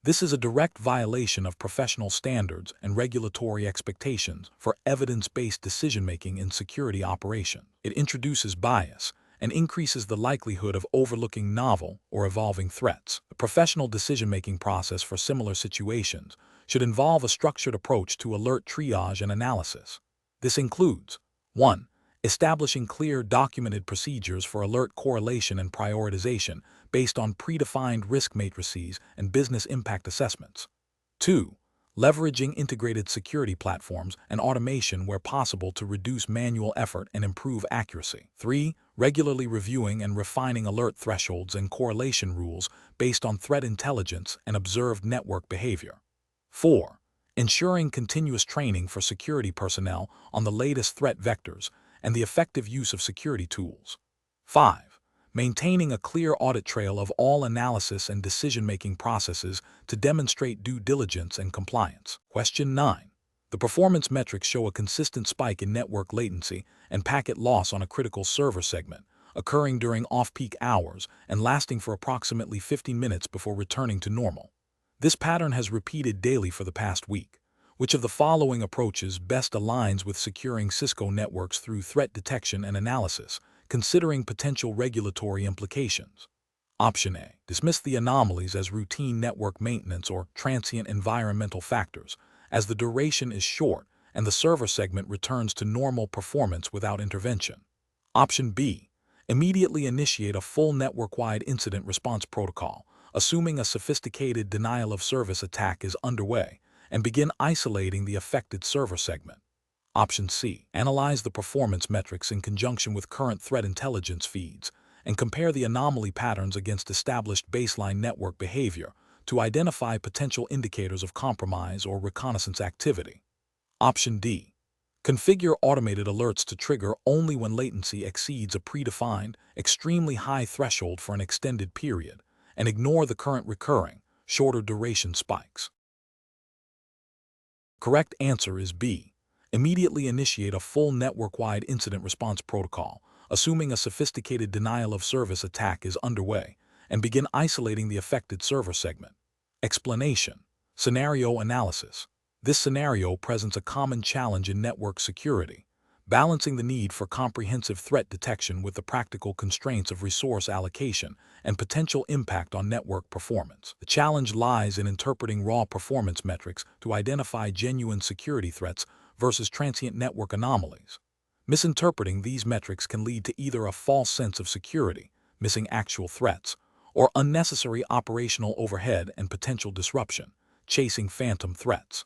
This is a direct violation of professional standards and regulatory expectations for evidence-based decision-making in security operations. It introduces bias and increases the likelihood of overlooking novel or evolving threats. The professional decision-making process for similar situations should involve a structured approach to alert triage and analysis. This includes 1. Establishing clear, documented procedures for alert correlation and prioritization based on predefined risk matrices and business impact assessments. 2. Leveraging integrated security platforms and automation where possible to reduce manual effort and improve accuracy. 3. Regularly reviewing and refining alert thresholds and correlation rules based on threat intelligence and observed network behavior. 4. Ensuring continuous training for security personnel on the latest threat vectors and the effective use of security tools. 5. Maintaining a clear audit trail of all analysis and decision-making processes to demonstrate due diligence and compliance. Question 9. The performance metrics show a consistent spike in network latency and packet loss on a critical server segment, occurring during off-peak hours and lasting for approximately 15 minutes before returning to normal. This pattern has repeated daily for the past week. Which of the following approaches best aligns with securing Cisco networks through threat detection and analysis, considering potential regulatory implications? Option A. Dismiss the anomalies as routine network maintenance or transient environmental factors, as the duration is short and the server segment returns to normal performance without intervention. Option B. Immediately initiate a full network-wide incident response protocol, assuming a sophisticated denial-of-service attack is underway, and begin isolating the affected server segment. Option C. Analyze the performance metrics in conjunction with current threat intelligence feeds and compare the anomaly patterns against established baseline network behavior to identify potential indicators of compromise or reconnaissance activity. Option D. Configure automated alerts to trigger only when latency exceeds a predefined, extremely high threshold for an extended period, and ignore the current recurring, shorter duration spikes. Correct answer is B. Immediately initiate a full network-wide incident response protocol, assuming a sophisticated denial-of-service attack is underway, and begin isolating the affected server segment. Explanation. Scenario analysis. This scenario presents a common challenge in network security, balancing the need for comprehensive threat detection with the practical constraints of resource allocation and potential impact on network performance. The challenge lies in interpreting raw performance metrics to identify genuine security threats versus transient network anomalies. Misinterpreting these metrics can lead to either a false sense of security, missing actual threats, or unnecessary operational overhead and potential disruption, chasing phantom threats.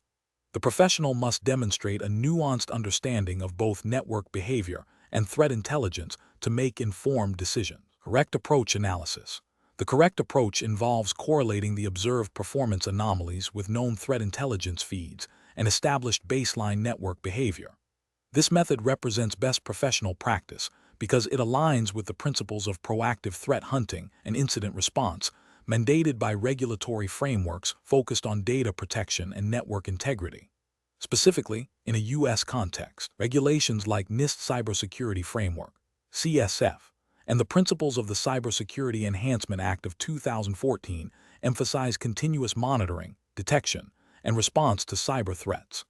The professional must demonstrate a nuanced understanding of both network behavior and threat intelligence to make informed decisions. Correct approach analysis. The correct approach involves correlating the observed performance anomalies with known threat intelligence feeds and established baseline network behavior. This method represents best professional practice because it aligns with the principles of proactive threat hunting and incident response, mandated by regulatory frameworks focused on data protection and network integrity. Specifically, in a U.S. context, regulations like NIST Cybersecurity Framework, CSF, and the principles of the Cybersecurity Enhancement Act of 2014 emphasize continuous monitoring, detection, and response to cyber threats.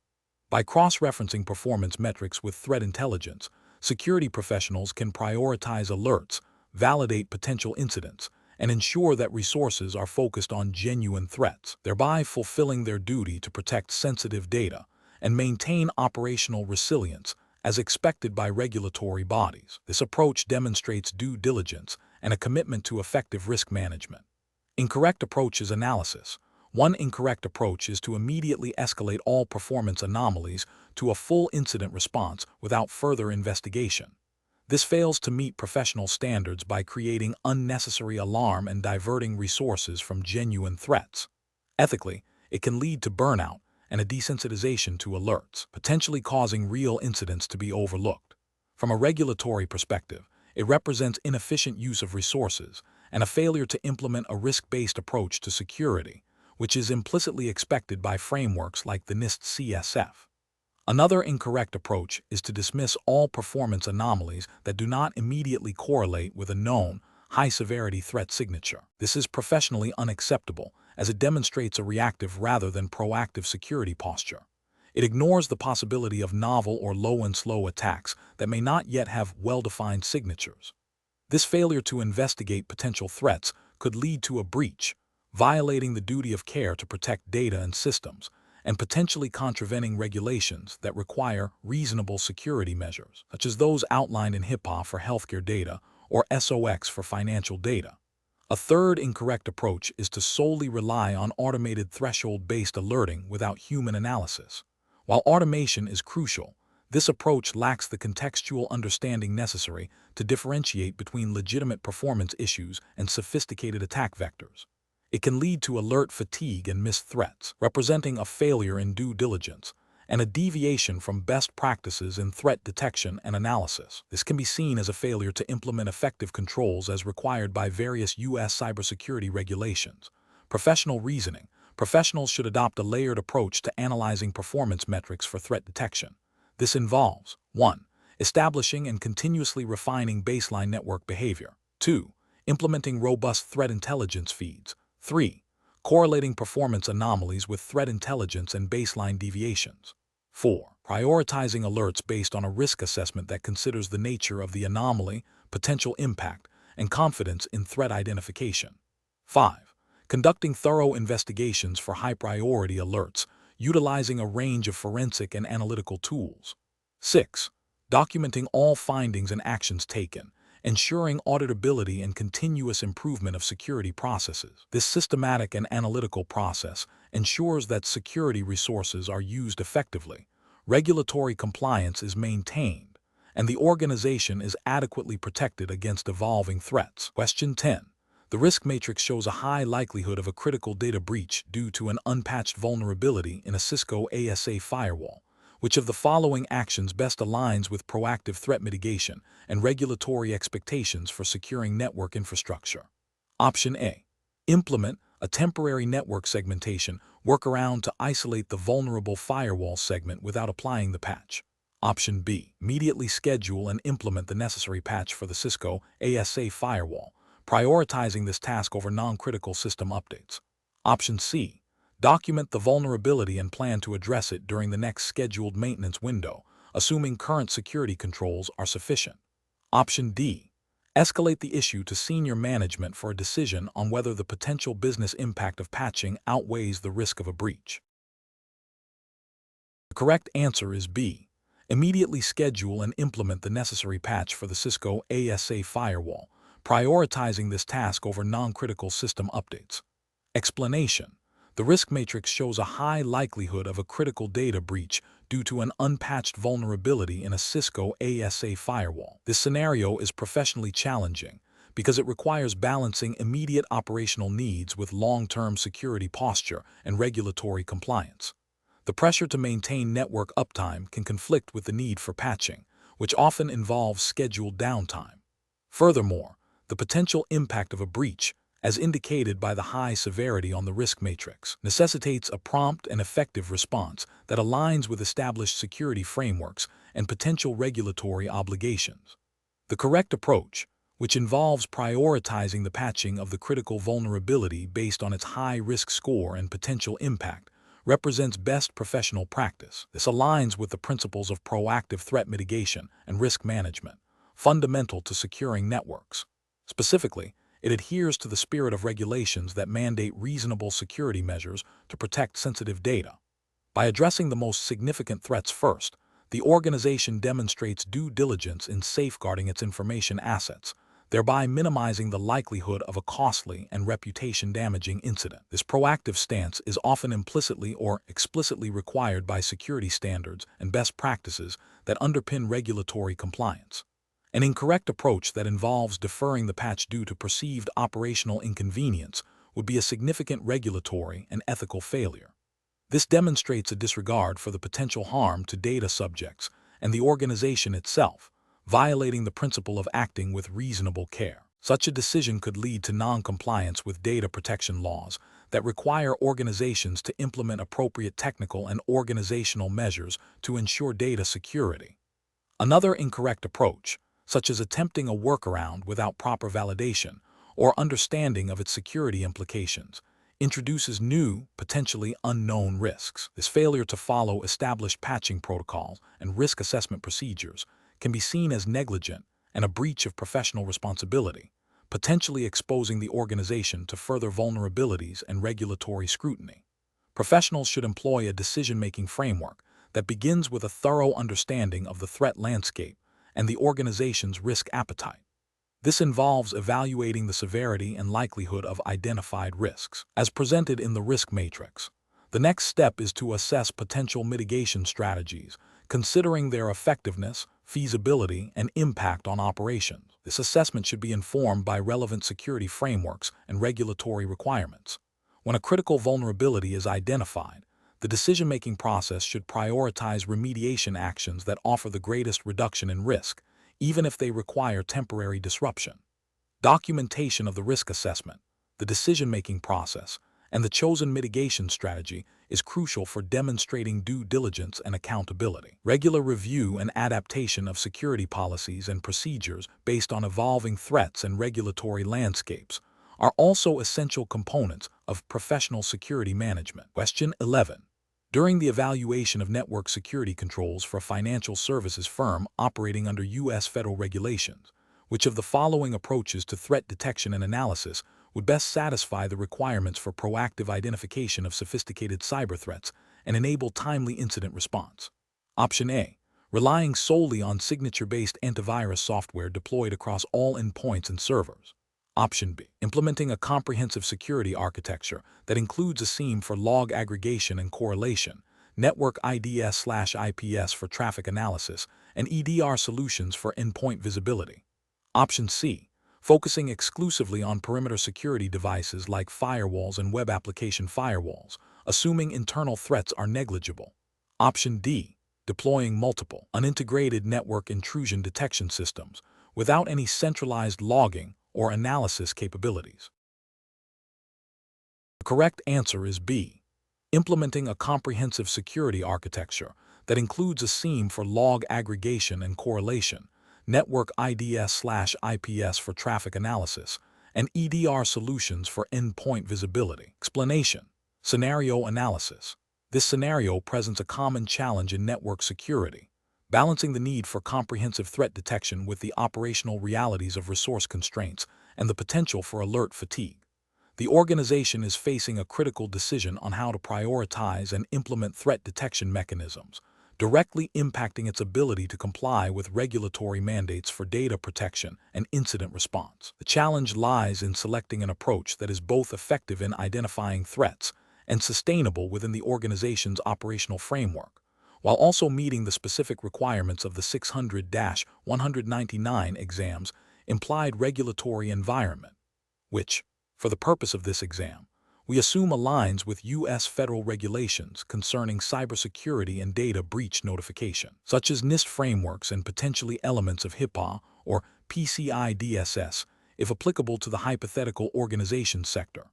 By cross-referencing performance metrics with threat intelligence, security professionals can prioritize alerts, validate potential incidents, and ensure that resources are focused on genuine threats, thereby fulfilling their duty to protect sensitive data and maintain operational resilience as expected by regulatory bodies. This approach demonstrates due diligence and a commitment to effective risk management. Incorrect approach is analysis. One incorrect approach is to immediately escalate all performance anomalies to a full incident response without further investigation. This fails to meet professional standards by creating unnecessary alarm and diverting resources from genuine threats. Ethically, it can lead to burnout and a desensitization to alerts, potentially causing real incidents to be overlooked. From a regulatory perspective, it represents inefficient use of resources and a failure to implement a risk-based approach to security, which is implicitly expected by frameworks like the NIST CSF. Another incorrect approach is to dismiss all performance anomalies that do not immediately correlate with a known, high-severity threat signature. This is professionally unacceptable, as it demonstrates a reactive rather than proactive security posture. It ignores the possibility of novel or low-and-slow attacks that may not yet have well-defined signatures. This failure to investigate potential threats could lead to a breach, violating the duty of care to protect data and systems, and potentially contravening regulations that require reasonable security measures, such as those outlined in HIPAA for healthcare data or SOX for financial data. A third incorrect approach is to solely rely on automated threshold-based alerting without human analysis. While automation is crucial, this approach lacks the contextual understanding necessary to differentiate between legitimate performance issues and sophisticated attack vectors. It can lead to alert fatigue and missed threats, representing a failure in due diligence and a deviation from best practices in threat detection and analysis. This can be seen as a failure to implement effective controls as required by various U.S. cybersecurity regulations. Professional reasoning. Professionals should adopt a layered approach to analyzing performance metrics for threat detection. This involves 1. Establishing and continuously refining baseline network behavior. 2. Implementing robust threat intelligence feeds. 3. Correlating performance anomalies with threat intelligence and baseline deviations. 4. Prioritizing alerts based on a risk assessment that considers the nature of the anomaly, potential impact, and confidence in threat identification. 5. Conducting thorough investigations for high-priority alerts, utilizing a range of forensic and analytical tools. 6. Documenting all findings and actions taken, ensuring auditability and continuous improvement of security processes. This systematic and analytical process ensures that security resources are used effectively, regulatory compliance is maintained, and the organization is adequately protected against evolving threats. Question 10. The risk matrix shows a high likelihood of a critical data breach due to an unpatched vulnerability in a Cisco ASA firewall. Which of the following actions best aligns with proactive threat mitigation and regulatory expectations for securing network infrastructure? Option A. Implement a temporary network segmentation workaround to isolate the vulnerable firewall segment without applying the patch. Option B. Immediately schedule and implement the necessary patch for the Cisco ASA firewall, prioritizing this task over non-critical system updates. Option C. Document the vulnerability and plan to address it during the next scheduled maintenance window, assuming current security controls are sufficient. Option D. Escalate the issue to senior management for a decision on whether the potential business impact of patching outweighs the risk of a breach. The correct answer is B. Immediately schedule and implement the necessary patch for the Cisco ASA firewall, prioritizing this task over non-critical system updates. Explanation. The risk matrix shows a high likelihood of a critical data breach due to an unpatched vulnerability in a Cisco ASA firewall. This scenario is professionally challenging because it requires balancing immediate operational needs with long-term security posture and regulatory compliance. The pressure to maintain network uptime can conflict with the need for patching, which often involves scheduled downtime. Furthermore, the potential impact of a breach, as indicated by the high severity on the risk matrix, necessitates a prompt and effective response that aligns with established security frameworks and potential regulatory obligations. The correct approach, which involves prioritizing the patching of the critical vulnerability based on its high risk score and potential impact, represents best professional practice. This aligns with the principles of proactive threat mitigation and risk management, fundamental to securing networks. Specifically, it adheres to the spirit of regulations that mandate reasonable security measures to protect sensitive data. By addressing the most significant threats first, the organization demonstrates due diligence in safeguarding its information assets, thereby minimizing the likelihood of a costly and reputation-damaging incident. This proactive stance is often implicitly or explicitly required by security standards and best practices that underpin regulatory compliance. An incorrect approach that involves deferring the patch due to perceived operational inconvenience would be a significant regulatory and ethical failure. This demonstrates a disregard for the potential harm to data subjects and the organization itself, violating the principle of acting with reasonable care. Such a decision could lead to non-compliance with data protection laws that require organizations to implement appropriate technical and organizational measures to ensure data security. Another incorrect approach, such as attempting a workaround without proper validation or understanding of its security implications, introduces new, potentially unknown risks. This failure to follow established patching protocols and risk assessment procedures can be seen as negligent and a breach of professional responsibility, potentially exposing the organization to further vulnerabilities and regulatory scrutiny. Professionals should employ a decision-making framework that begins with a thorough understanding of the threat landscape and the organization's risk appetite. This involves evaluating the severity and likelihood of identified risks, as presented in the risk matrix. The next step is to assess potential mitigation strategies, considering their effectiveness, feasibility, and impact on operations. This assessment should be informed by relevant security frameworks and regulatory requirements. When a critical vulnerability is identified, the decision-making process should prioritize remediation actions that offer the greatest reduction in risk, even if they require temporary disruption. Documentation of the risk assessment, the decision-making process, and the chosen mitigation strategy is crucial for demonstrating due diligence and accountability. Regular review and adaptation of security policies and procedures based on evolving threats and regulatory landscapes are also essential components of professional security management. Question 11. During the evaluation of network security controls for a financial services firm operating under U.S. federal regulations, which of the following approaches to threat detection and analysis would best satisfy the requirements for proactive identification of sophisticated cyber threats and enable timely incident response? Option A. Relying solely on signature-based antivirus software deployed across all endpoints and servers. Option B. Implementing a comprehensive security architecture that includes a SIEM for log aggregation and correlation, network IDS/IPS for traffic analysis, and EDR solutions for endpoint visibility. Option C. Focusing exclusively on perimeter security devices like firewalls and web application firewalls, assuming internal threats are negligible. Option D. Deploying multiple, unintegrated network intrusion detection systems without any centralized logging or analysis capabilities. The correct answer is B. Implementing a comprehensive security architecture that includes a SIEM for log aggregation and correlation, network IDS/IPS for traffic analysis, and EDR solutions for endpoint visibility. Explanation. Scenario analysis. This scenario presents a common challenge in network security, balancing the need for comprehensive threat detection with the operational realities of resource constraints and the potential for alert fatigue. The organization is facing a critical decision on how to prioritize and implement threat detection mechanisms, directly impacting its ability to comply with regulatory mandates for data protection and incident response. The challenge lies in selecting an approach that is both effective in identifying threats and sustainable within the organization's operational framework, while also meeting the specific requirements of the 600-199 exam's implied regulatory environment, which, for the purpose of this exam, we assume aligns with U.S. federal regulations concerning cybersecurity and data breach notification, such as NIST frameworks and potentially elements of HIPAA or PCI DSS, if applicable to the hypothetical organization sector.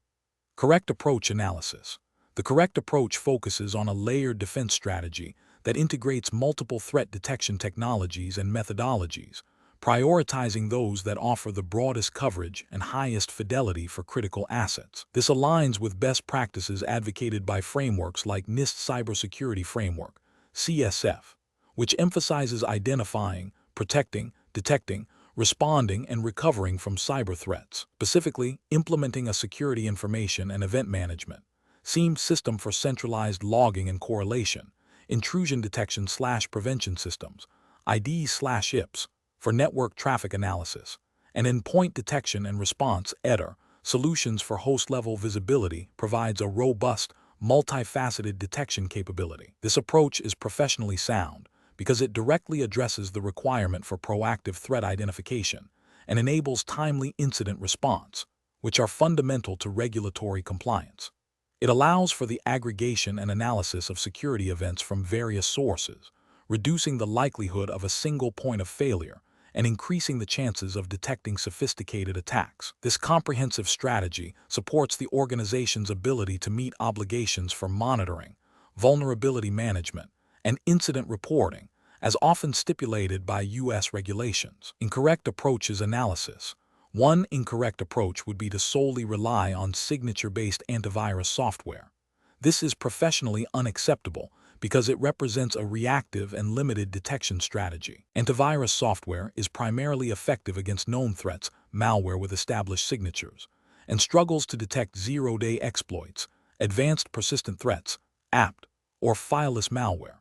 Correct approach analysis. The correct approach focuses on a layered defense strategy that integrates multiple threat detection technologies and methodologies, prioritizing those that offer the broadest coverage and highest fidelity for critical assets. This aligns with best practices advocated by frameworks like NIST Cybersecurity Framework, CSF, which emphasizes identifying, protecting, detecting, responding, and recovering from cyber threats. Specifically, implementing a security information and event management SIEM system for centralized logging and correlation, intrusion detection/prevention systems, IDs/IPS, for network traffic analysis, and endpoint detection and response (EDR) solutions for host-level visibility provides a robust, multifaceted detection capability. This approach is professionally sound because it directly addresses the requirement for proactive threat identification and enables timely incident response, which are fundamental to regulatory compliance. It allows for the aggregation and analysis of security events from various sources, reducing the likelihood of a single point of failure and increasing the chances of detecting sophisticated attacks. This comprehensive strategy supports the organization's ability to meet obligations for monitoring, vulnerability management, and incident reporting, as often stipulated by U.S. regulations. Incorrect approaches analysis. One incorrect approach would be to solely rely on signature-based antivirus software. This is professionally unacceptable because it represents a reactive and limited detection strategy. Antivirus software is primarily effective against known threats, malware with established signatures, and struggles to detect zero-day exploits, advanced persistent threats, apt, or fileless malware.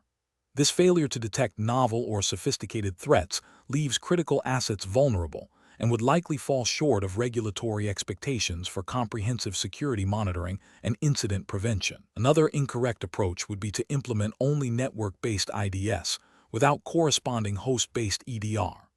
This failure to detect novel or sophisticated threats leaves critical assets vulnerable and would likely fall short of regulatory expectations for comprehensive security monitoring and incident prevention. Another incorrect approach would be to implement only network-based IDS without corresponding host-based EDR.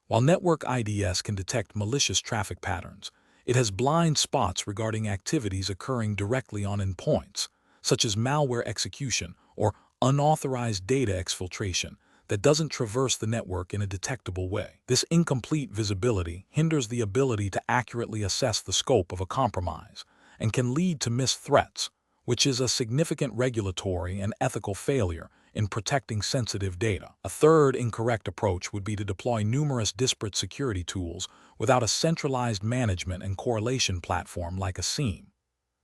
While network IDS can detect malicious traffic patterns, it has blind spots regarding activities occurring directly on endpoints, such as malware execution or unauthorized data exfiltration that doesn't traverse the network in a detectable way. This incomplete visibility hinders the ability to accurately assess the scope of a compromise and can lead to missed threats, which is a significant regulatory and ethical failure in protecting sensitive data. A third incorrect approach would be to deploy numerous disparate security tools without a centralized management and correlation platform like a SIEM.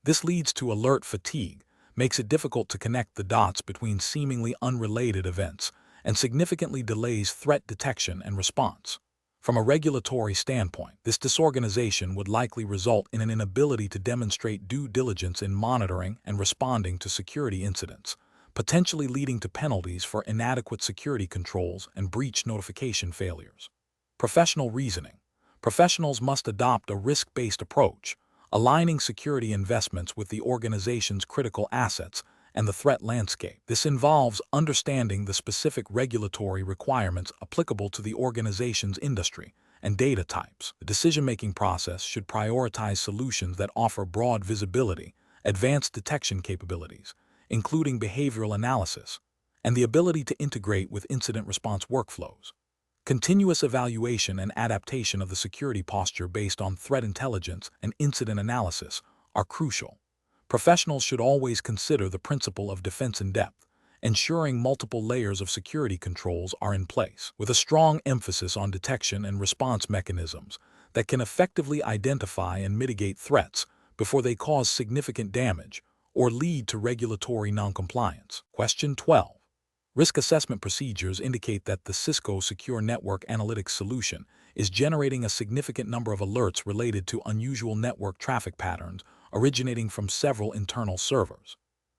This leads to alert fatigue, makes it difficult to connect the dots between seemingly unrelated events, and significantly delays threat detection and response. From a regulatory standpoint, this disorganization would likely result in an inability to demonstrate due diligence in monitoring and responding to security incidents, potentially leading to penalties for inadequate security controls and breach notification failures. Professional reasoning. Professionals must adopt a risk-based approach, aligning security investments with the organization's critical assets and the threat landscape. This involves understanding the specific regulatory requirements applicable to the organization's industry and data types. The decision-making process should prioritize solutions that offer broad visibility, advanced detection capabilities, including behavioral analysis, and the ability to integrate with incident response workflows. Continuous evaluation and adaptation of the security posture based on threat intelligence and incident analysis are crucial. Professionals should always consider the principle of defense in depth, ensuring multiple layers of security controls are in place, with a strong emphasis on detection and response mechanisms that can effectively identify and mitigate threats before they cause significant damage or lead to regulatory noncompliance. Question 12. Risk assessment procedures indicate that the Cisco Secure Network Analytics solution is generating a significant number of alerts related to unusual network traffic patterns originating from several internal servers.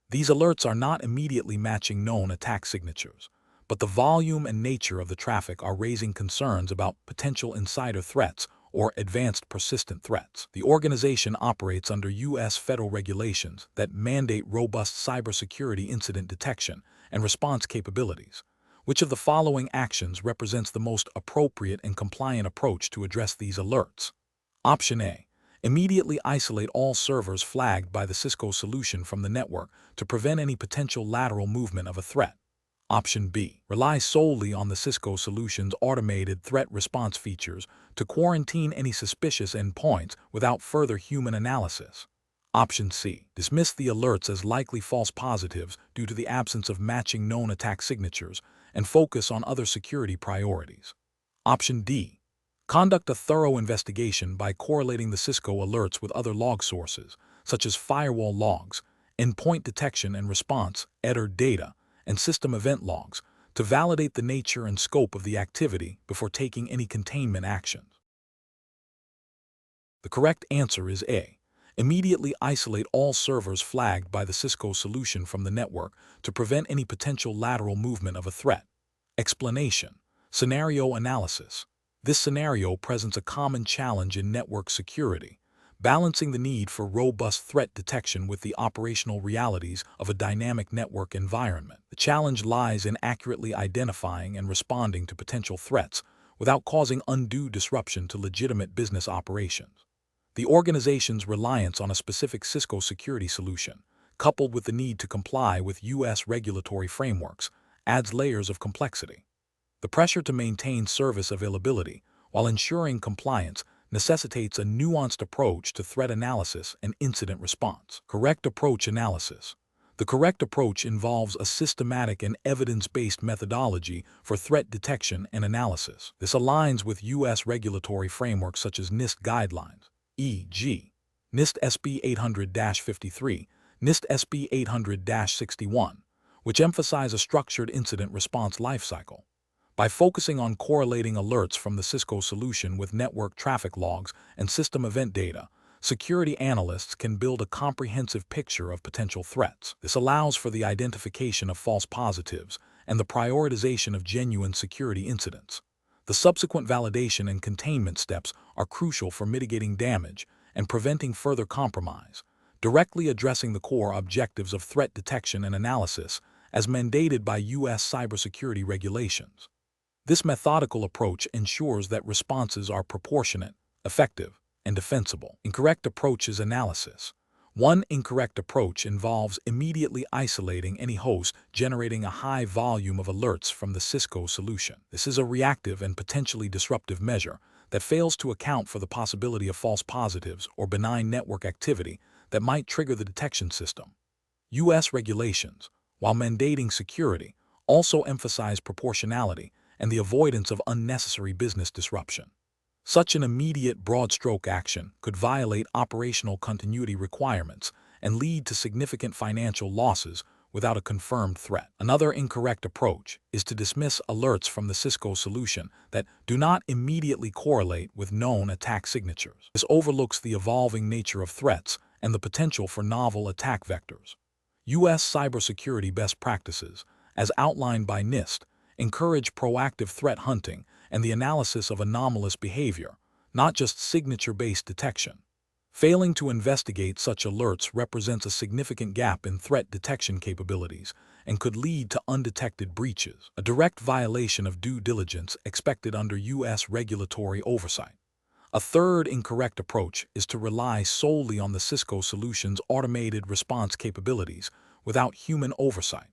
These alerts are not immediately matching known attack signatures, but the volume and nature of the traffic are raising concerns about potential insider threats or advanced persistent threats. The organization operates under U.S. federal regulations that mandate robust cybersecurity incident detection and response capabilities. Which of the following actions represents the most appropriate and compliant approach to address these alerts? Option A. Immediately isolate all servers flagged by the Cisco solution from the network to prevent any potential lateral movement of a threat. Option B. Rely solely on the Cisco solution's automated threat response features to quarantine any suspicious endpoints without further human analysis. Option C. Dismiss the alerts as likely false positives due to the absence of matching known attack signatures and focus on other security priorities. Option D. Conduct a thorough investigation by correlating the Cisco alerts with other log sources, such as firewall logs, endpoint detection and response, EDR data, and system event logs, to validate the nature and scope of the activity before taking any containment actions. The correct answer is A. Immediately isolate all servers flagged by the Cisco solution from the network to prevent any potential lateral movement of a threat. Explanation. Scenario analysis. This scenario presents a common challenge in network security, balancing the need for robust threat detection with the operational realities of a dynamic network environment. The challenge lies in accurately identifying and responding to potential threats without causing undue disruption to legitimate business operations. The organization's reliance on a specific Cisco security solution, coupled with the need to comply with U.S. regulatory frameworks, adds layers of complexity. The pressure to maintain service availability while ensuring compliance necessitates a nuanced approach to threat analysis and incident response. Correct approach analysis. The correct approach involves a systematic and evidence-based methodology for threat detection and analysis. This aligns with U.S. regulatory frameworks such as NIST guidelines, e.g., NIST SB 800-53, NIST SB 800-61, which emphasize a structured incident response lifecycle. By focusing on correlating alerts from the Cisco solution with network traffic logs and system event data, security analysts can build a comprehensive picture of potential threats. This allows for the identification of false positives and the prioritization of genuine security incidents. The subsequent validation and containment steps are crucial for mitigating damage and preventing further compromise, directly addressing the core objectives of threat detection and analysis as mandated by U.S. cybersecurity regulations. This methodical approach ensures that responses are proportionate, effective, and defensible. Incorrect approaches analysis. One incorrect approach involves immediately isolating any host generating a high volume of alerts from the Cisco solution. This is a reactive and potentially disruptive measure that fails to account for the possibility of false positives or benign network activity that might trigger the detection system. U.S. regulations, while mandating security, also emphasize proportionality and the avoidance of unnecessary business disruption. Such an immediate broad-stroke action could violate operational continuity requirements and lead to significant financial losses without a confirmed threat. Another incorrect approach is to dismiss alerts from the Cisco solution that do not immediately correlate with known attack signatures. This overlooks the evolving nature of threats and the potential for novel attack vectors. U.S. cybersecurity best practices, as outlined by NIST, encourage proactive threat hunting and the analysis of anomalous behavior, not just signature-based detection. Failing to investigate such alerts represents a significant gap in threat detection capabilities and could lead to undetected breaches, a direct violation of due diligence expected under U.S. regulatory oversight. A third incorrect approach is to rely solely on the Cisco solution's automated response capabilities without human oversight.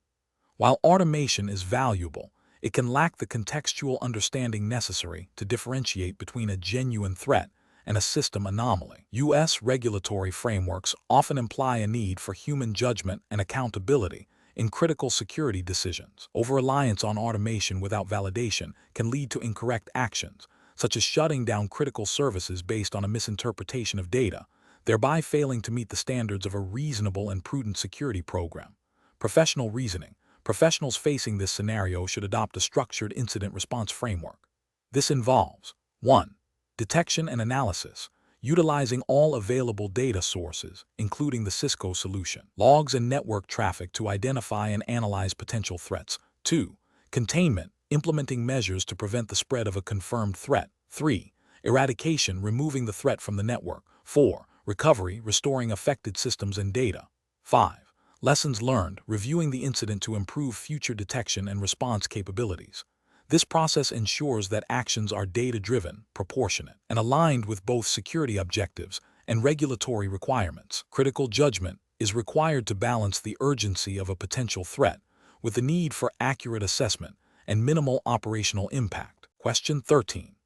While automation is valuable, it can lack the contextual understanding necessary to differentiate between a genuine threat and a system anomaly. U.S. regulatory frameworks often imply a need for human judgment and accountability in critical security decisions. Over-reliance on automation without validation can lead to incorrect actions, such as shutting down critical services based on a misinterpretation of data, thereby failing to meet the standards of a reasonable and prudent security program. Professional reasoning. Professionals facing this scenario should adopt a structured incident response framework. This involves 1. Detection and analysis, utilizing all available data sources, including the Cisco solution, logs and network traffic to identify and analyze potential threats. 2. Containment, implementing measures to prevent the spread of a confirmed threat. 3. Eradication, removing the threat from the network. 4. Recovery, restoring affected systems and data. 5. Lessons learned, reviewing the incident to improve future detection and response capabilities. This process ensures that actions are data-driven, proportionate, and aligned with both security objectives and regulatory requirements. Critical judgment is required to balance the urgency of a potential threat with the need for accurate assessment and minimal operational impact. Question 13.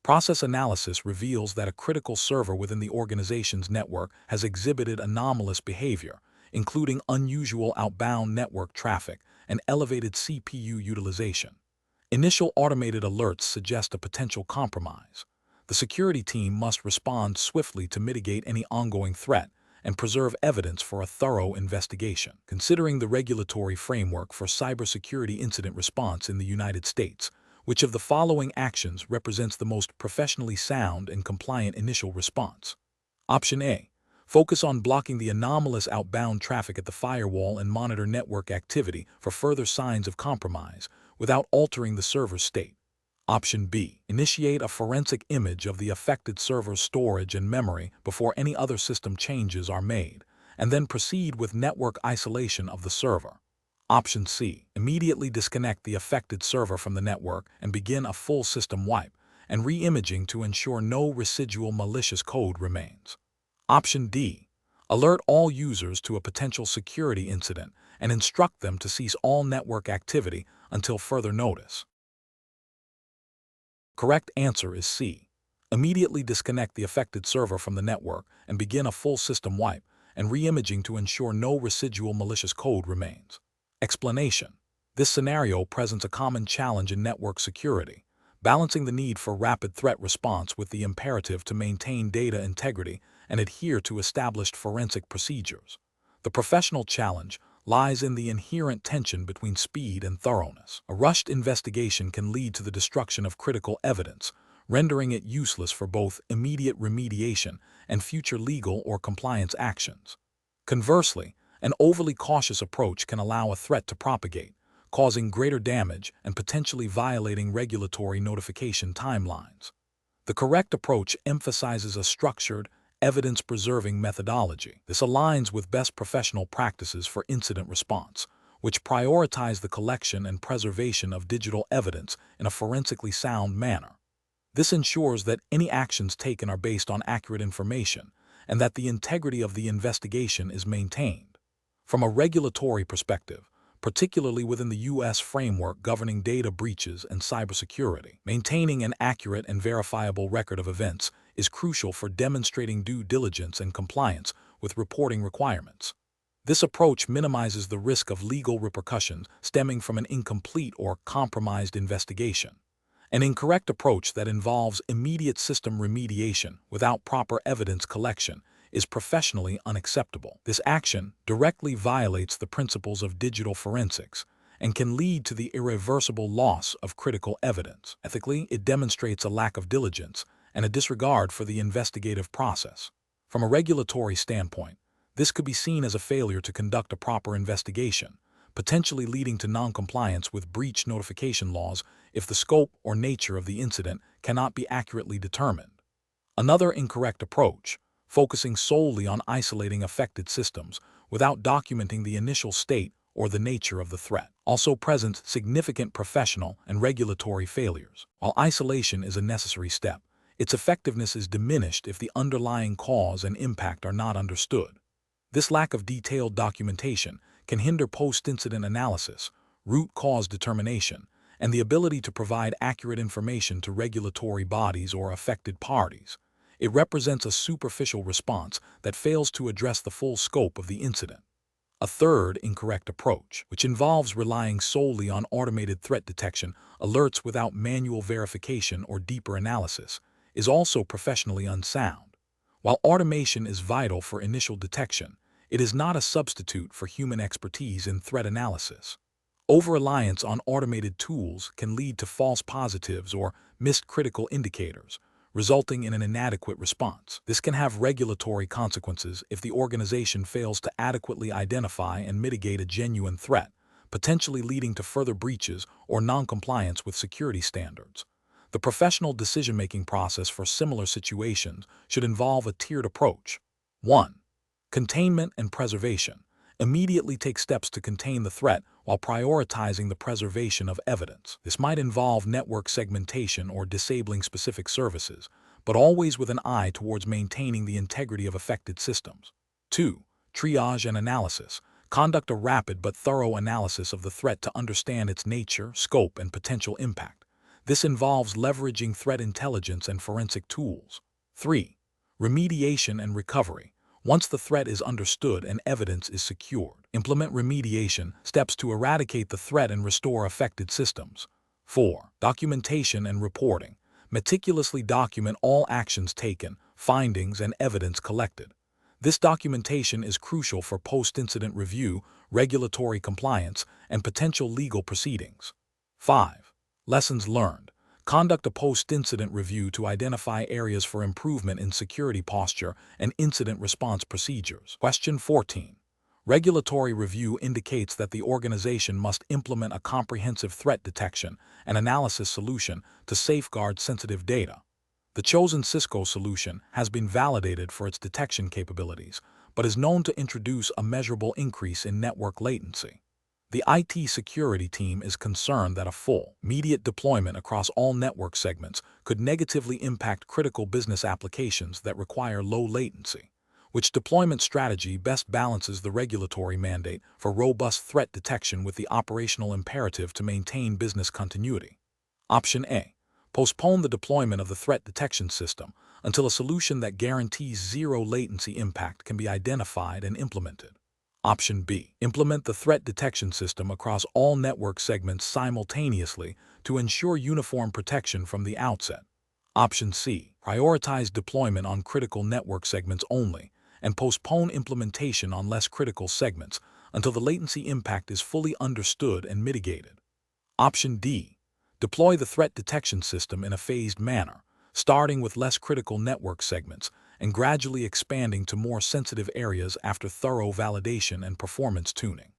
Process analysis reveals that a critical server within the organization's network has exhibited anomalous behavior, including unusual outbound network traffic and elevated CPU utilization. Initial automated alerts suggest a potential compromise. The security team must respond swiftly to mitigate any ongoing threat and preserve evidence for a thorough investigation. Considering the regulatory framework for cybersecurity incident response in the United States, which of the following actions represents the most professionally sound and compliant initial response? Option A. Focus on blocking the anomalous outbound traffic at the firewall and monitor network activity for further signs of compromise without altering the server's state. Option B. Initiate a forensic image of the affected server's storage and memory before any other system changes are made, and then proceed with network isolation of the server. Option C. Immediately disconnect the affected server from the network and begin a full system wipe and re-imaging to ensure no residual malicious code remains. Option D. Alert all users to a potential security incident and instruct them to cease all network activity until further notice. Correct answer is C. Immediately disconnect the affected server from the network and begin a full system wipe and re-imaging to ensure no residual malicious code remains. Explanation. This scenario presents a common challenge in network security, balancing the need for rapid threat response with the imperative to maintain data integrity and adhere to established forensic procedures. The professional challenge lies in the inherent tension between speed and thoroughness. A rushed investigation can lead to the destruction of critical evidence, rendering it useless for both immediate remediation and future legal or compliance actions. Conversely, an overly cautious approach can allow a threat to propagate, causing greater damage and potentially violating regulatory notification timelines. The correct approach emphasizes a structured, evidence-preserving methodology. This aligns with best professional practices for incident response, which prioritize the collection and preservation of digital evidence in a forensically sound manner. This ensures that any actions taken are based on accurate information and that the integrity of the investigation is maintained. From a regulatory perspective, particularly within the U.S. framework governing data breaches and cybersecurity, maintaining an accurate and verifiable record of events is crucial for demonstrating due diligence and compliance with reporting requirements. This approach minimizes the risk of legal repercussions stemming from an incomplete or compromised investigation. An incorrect approach that involves immediate system remediation without proper evidence collection is professionally unacceptable. This action directly violates the principles of digital forensics and can lead to the irreversible loss of critical evidence. Ethically, it demonstrates a lack of diligence and a disregard for the investigative process. From a regulatory standpoint, this could be seen as a failure to conduct a proper investigation, potentially leading to noncompliance with breach notification laws if the scope or nature of the incident cannot be accurately determined. Another incorrect approach, focusing solely on isolating affected systems without documenting the initial state or the nature of the threat, also presents significant professional and regulatory failures. While isolation is a necessary step, its effectiveness is diminished if the underlying cause and impact are not understood. This lack of detailed documentation can hinder post-incident analysis, root cause determination, and the ability to provide accurate information to regulatory bodies or affected parties. It represents a superficial response that fails to address the full scope of the incident. A third incorrect approach, which involves relying solely on automated threat detection alerts without manual verification or deeper analysis, is also professionally unsound. While automation is vital for initial detection, it is not a substitute for human expertise in threat analysis. Over-reliance on automated tools can lead to false positives or missed critical indicators, resulting in an inadequate response. This can have regulatory consequences if the organization fails to adequately identify and mitigate a genuine threat, potentially leading to further breaches or noncompliance with security standards. The professional decision-making process for similar situations should involve a tiered approach. 1. Containment and preservation. Immediately take steps to contain the threat while prioritizing the preservation of evidence. This might involve network segmentation or disabling specific services, but always with an eye towards maintaining the integrity of affected systems. 2. Triage and analysis. Conduct a rapid but thorough analysis of the threat to understand its nature, scope, and potential impact. This involves leveraging threat intelligence and forensic tools. 3. Remediation and recovery. Once the threat is understood and evidence is secured, implement remediation steps to eradicate the threat and restore affected systems. 4. Documentation and reporting. Meticulously document all actions taken, findings, and evidence collected. This documentation is crucial for post-incident review, regulatory compliance, and potential legal proceedings. 5. Lessons learned. Conduct a post-incident review to identify areas for improvement in security posture and incident response procedures. Question 14. Regulatory review indicates that the organization must implement a comprehensive threat detection and analysis solution to safeguard sensitive data. The chosen Cisco solution has been validated for its detection capabilities, but is known to introduce a measurable increase in network latency. The IT security team is concerned that a full, immediate deployment across all network segments could negatively impact critical business applications that require low latency. Which deployment strategy best balances the regulatory mandate for robust threat detection with the operational imperative to maintain business continuity? Option A. Postpone the deployment of the threat detection system until a solution that guarantees zero latency impact can be identified and implemented. Option B. Implement the threat detection system across all network segments simultaneously to ensure uniform protection from the outset. Option C. Prioritize deployment on critical network segments only and postpone implementation on less critical segments until the latency impact is fully understood and mitigated. Option D. Deploy the threat detection system in a phased manner, starting with less critical network segments and gradually expanding to more sensitive areas after thorough validation and performance tuning.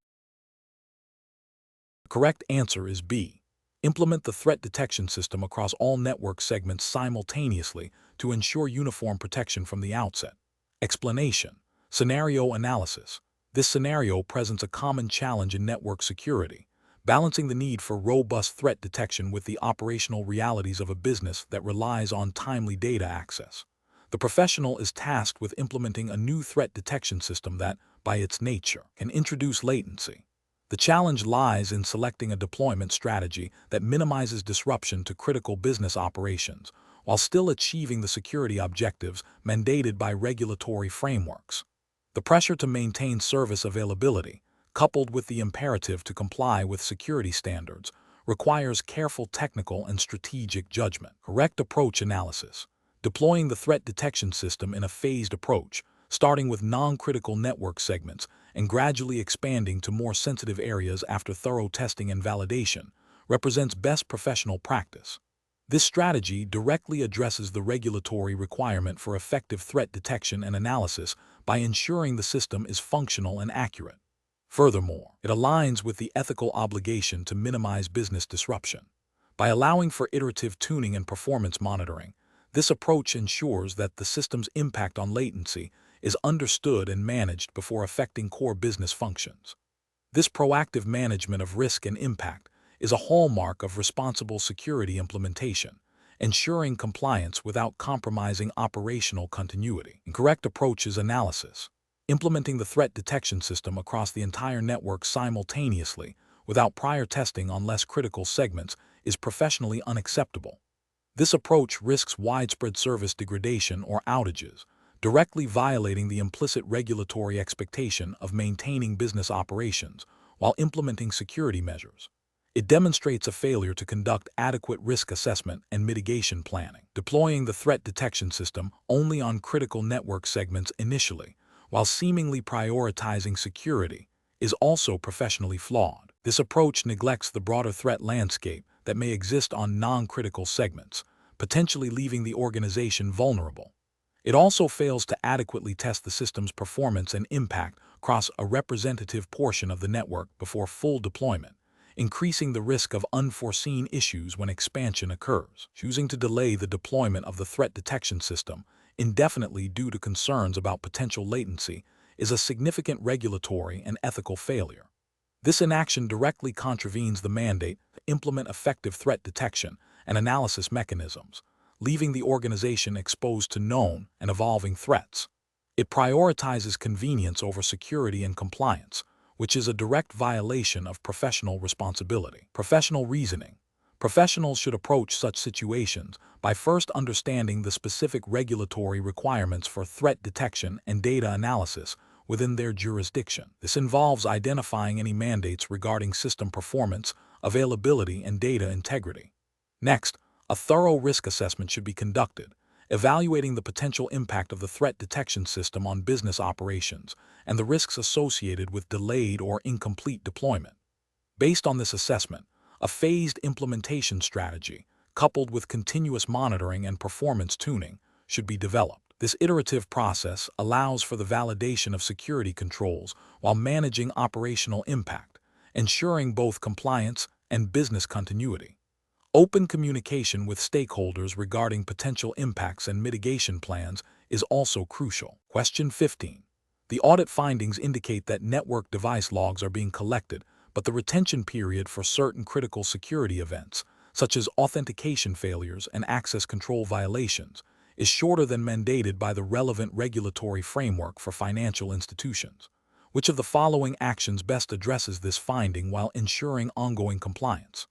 The correct answer is B. Implement the threat detection system across all network segments simultaneously to ensure uniform protection from the outset. Explanation. Scenario analysis. This scenario presents a common challenge in network security, balancing the need for robust threat detection with the operational realities of a business that relies on timely data access. The professional is tasked with implementing a new threat detection system that, by its nature, can introduce latency. The challenge lies in selecting a deployment strategy that minimizes disruption to critical business operations, while still achieving the security objectives mandated by regulatory frameworks. The pressure to maintain service availability, coupled with the imperative to comply with security standards, requires careful technical and strategic judgment. Correct approach analysis. Deploying the threat detection system in a phased approach, starting with non-critical network segments and gradually expanding to more sensitive areas after thorough testing and validation, represents best professional practice. This strategy directly addresses the regulatory requirement for effective threat detection and analysis by ensuring the system is functional and accurate. Furthermore, it aligns with the ethical obligation to minimize business disruption. By allowing for iterative tuning and performance monitoring, this approach ensures that the system's impact on latency is understood and managed before affecting core business functions. This proactive management of risk and impact is a hallmark of responsible security implementation, ensuring compliance without compromising operational continuity. Correct approach is analysis. Implementing the threat detection system across the entire network simultaneously without prior testing on less critical segments is professionally unacceptable. This approach risks widespread service degradation or outages, directly violating the implicit regulatory expectation of maintaining business operations while implementing security measures. It demonstrates a failure to conduct adequate risk assessment and mitigation planning. Deploying the threat detection system only on critical network segments initially, while seemingly prioritizing security, is also professionally flawed. This approach neglects the broader threat landscape that may exist on non-critical segments, potentially leaving the organization vulnerable. It also fails to adequately test the system's performance and impact across a representative portion of the network before full deployment, increasing the risk of unforeseen issues when expansion occurs. Choosing to delay the deployment of the threat detection system indefinitely due to concerns about potential latency is a significant regulatory and ethical failure. This inaction directly contravenes the mandate to implement effective threat detection and analysis mechanisms, leaving the organization exposed to known and evolving threats. It prioritizes convenience over security and compliance, which is a direct violation of professional responsibility. Professional reasoning. Professionals should approach such situations by first understanding the specific regulatory requirements for threat detection and data analysis within their jurisdiction. This involves identifying any mandates regarding system performance, availability, and data integrity. Next, a thorough risk assessment should be conducted, evaluating the potential impact of the threat detection system on business operations and the risks associated with delayed or incomplete deployment. Based on this assessment, a phased implementation strategy, coupled with continuous monitoring and performance tuning, should be developed. This iterative process allows for the validation of security controls while managing operational impact, ensuring both compliance and business continuity. Open communication with stakeholders regarding potential impacts and mitigation plans is also crucial. Question 15. The audit findings indicate that network device logs are being collected, but the retention period for certain critical security events, such as authentication failures and access control violations, is shorter than mandated by the relevant regulatory framework for financial institutions. Which of the following actions best addresses this finding while ensuring ongoing compliance?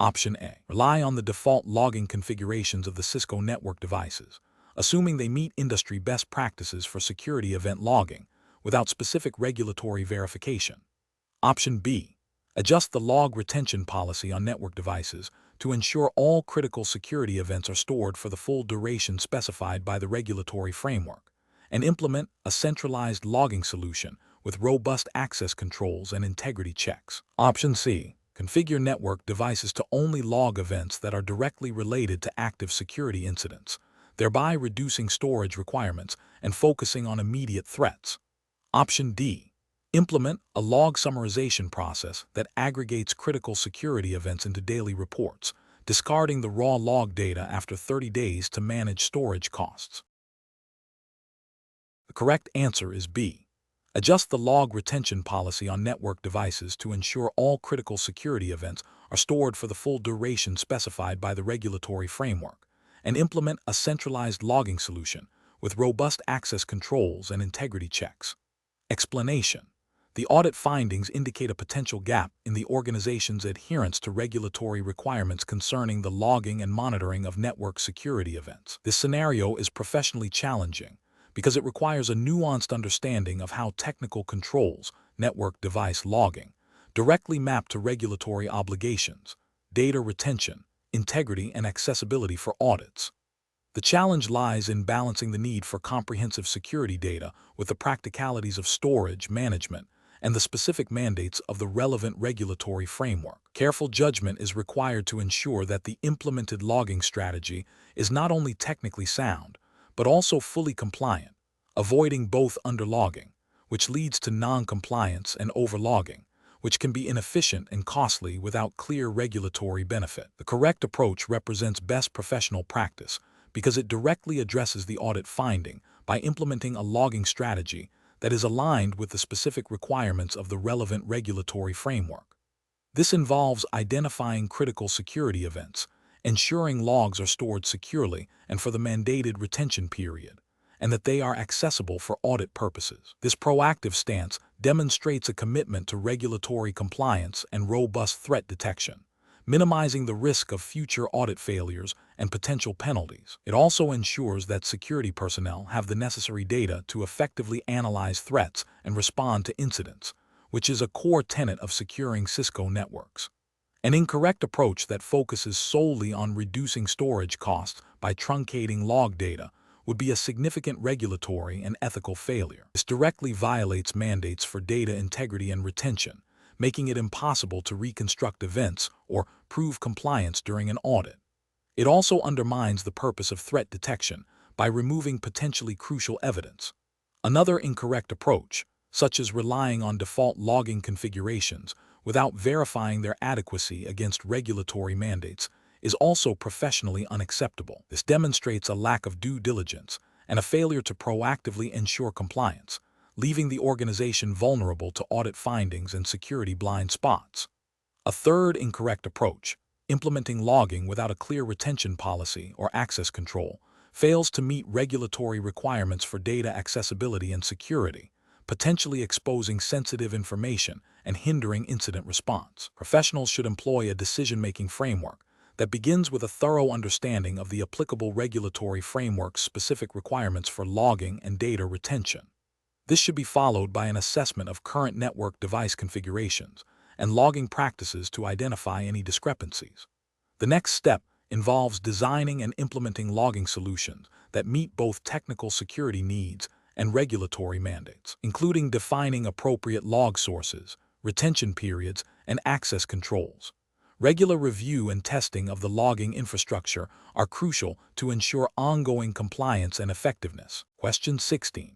Option A. Rely on the default logging configurations of the Cisco network devices, assuming they meet industry best practices for security event logging without specific regulatory verification. Option B. Adjust the log retention policy on network devices to ensure all critical security events are stored for the full duration specified by the regulatory framework, and implement a centralized logging solution with robust access controls and integrity checks. Option C. Configure network devices to only log events that are directly related to active security incidents, thereby reducing storage requirements and focusing on immediate threats. Option D. Implement a log summarization process that aggregates critical security events into daily reports, discarding the raw log data after 30 days to manage storage costs. The correct answer is B. Adjust the log retention policy on network devices to ensure all critical security events are stored for the full duration specified by the regulatory framework, and implement a centralized logging solution with robust access controls and integrity checks. Explanation. The audit findings indicate a potential gap in the organization's adherence to regulatory requirements concerning the logging and monitoring of network security events. This scenario is professionally challenging because it requires a nuanced understanding of how technical controls, network device logging, directly map to regulatory obligations, data retention, integrity, and accessibility for audits. The challenge lies in balancing the need for comprehensive security data with the practicalities of storage management and the specific mandates of the relevant regulatory framework. Careful judgment is required to ensure that the implemented logging strategy is not only technically sound, but also fully compliant, avoiding both underlogging, which leads to non-compliance, and overlogging, which can be inefficient and costly without clear regulatory benefit. The correct approach represents best professional practice because it directly addresses the audit finding by implementing a logging strategy that is aligned with the specific requirements of the relevant regulatory framework. This involves identifying critical security events, ensuring logs are stored securely and for the mandated retention period, and that they are accessible for audit purposes. This proactive stance demonstrates a commitment to regulatory compliance and robust threat detection, minimizing the risk of future audit failures and potential penalties. It also ensures that security personnel have the necessary data to effectively analyze threats and respond to incidents, which is a core tenet of securing Cisco networks. An incorrect approach that focuses solely on reducing storage costs by truncating log data would be a significant regulatory and ethical failure. This directly violates mandates for data integrity and retention, making it impossible to reconstruct events or prove compliance during an audit. It also undermines the purpose of threat detection by removing potentially crucial evidence. Another incorrect approach, such as relying on default logging configurations without verifying their adequacy against regulatory mandates, is also professionally unacceptable. This demonstrates a lack of due diligence and a failure to proactively ensure compliance, leaving the organization vulnerable to audit findings and security blind spots. A third incorrect approach, implementing logging without a clear retention policy or access control, fails to meet regulatory requirements for data accessibility and security, potentially exposing sensitive information and hindering incident response. Professionals should employ a decision-making framework that begins with a thorough understanding of the applicable regulatory framework's specific requirements for logging and data retention. This should be followed by an assessment of current network device configurations and logging practices to identify any discrepancies. The next step involves designing and implementing logging solutions that meet both technical security needs and regulatory mandates, including defining appropriate log sources, retention periods, and access controls. Regular review and testing of the logging infrastructure are crucial to ensure ongoing compliance and effectiveness. Question 16.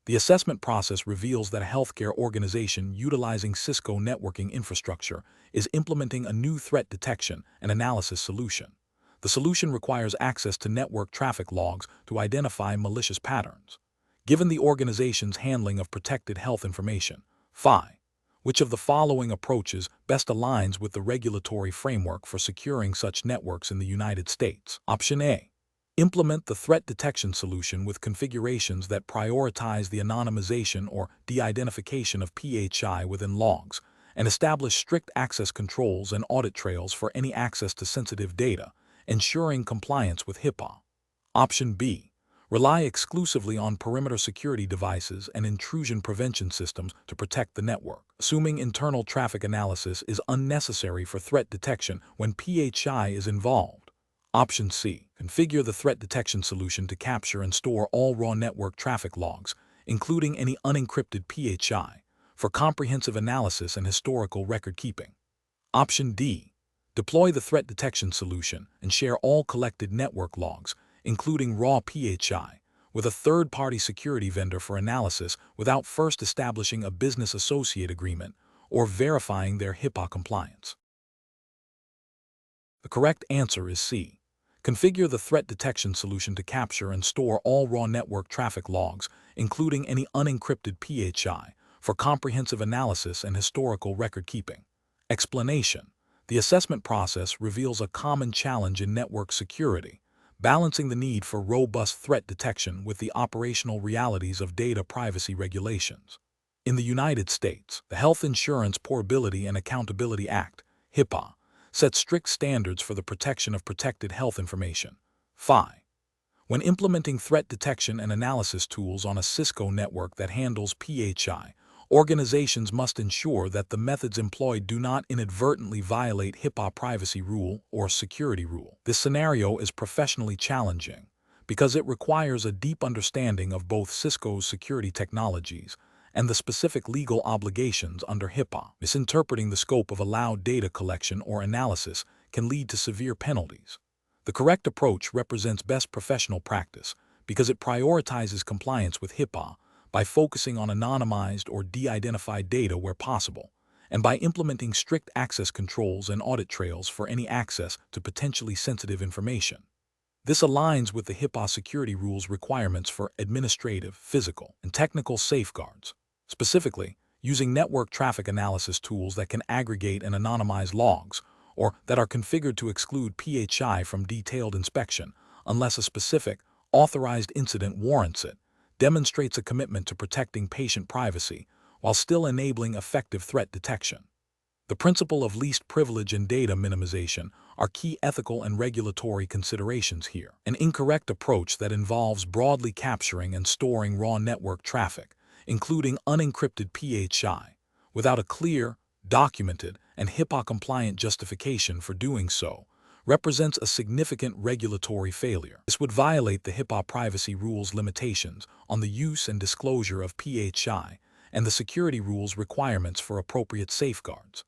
The assessment process reveals that a healthcare organization utilizing Cisco networking infrastructure is implementing a new threat detection and analysis solution. The solution requires access to network traffic logs to identify malicious patterns. Given the organization's handling of protected health information, which of the following approaches best aligns with the regulatory framework for securing such networks in the United States? Option A. Implement the threat detection solution with configurations that prioritize the anonymization or de-identification of PHI within logs and establish strict access controls and audit trails for any access to sensitive data, ensuring compliance with HIPAA. Option B. Rely exclusively on perimeter security devices and intrusion prevention systems to protect the network, assuming internal traffic analysis is unnecessary for threat detection when PHI is involved. Option C. Configure the threat detection solution to capture and store all raw network traffic logs, including any unencrypted PHI, for comprehensive analysis and historical record keeping. Option D. Deploy the threat detection solution and share all collected network logs, including raw PHI, with a third-party security vendor for analysis without first establishing a business associate agreement or verifying their HIPAA compliance. The correct answer is C. Configure the threat detection solution to capture and store all raw network traffic logs, including any unencrypted PHI, for comprehensive analysis and historical record keeping. Explanation. The assessment process reveals a common challenge in network security, balancing the need for robust threat detection with the operational realities of data privacy regulations. In the United States, the Health Insurance Portability and Accountability Act, HIPAA, sets strict standards for the protection of protected health information, When implementing threat detection and analysis tools on a Cisco network that handles PHI, organizations must ensure that the methods employed do not inadvertently violate HIPAA privacy rule or security rule. This scenario is professionally challenging because it requires a deep understanding of both Cisco's security technologies and the specific legal obligations under HIPAA. Misinterpreting the scope of allowed data collection or analysis can lead to severe penalties. The correct approach represents best professional practice because it prioritizes compliance with HIPAA by focusing on anonymized or de-identified data where possible, and by implementing strict access controls and audit trails for any access to potentially sensitive information. This aligns with the HIPAA security rules requirements for administrative, physical, and technical safeguards. Specifically, using network traffic analysis tools that can aggregate and anonymize logs, or that are configured to exclude PHI from detailed inspection unless a specific, authorized incident warrants it, demonstrates a commitment to protecting patient privacy while still enabling effective threat detection. The principle of least privilege and data minimization are key ethical and regulatory considerations here. An incorrect approach that involves broadly capturing and storing raw network traffic, including unencrypted PHI, without a clear, documented, and HIPAA-compliant justification for doing so, represents a significant regulatory failure. This would violate the HIPAA privacy rules limitations on the use and disclosure of PHI and the security rules requirements for appropriate safeguards.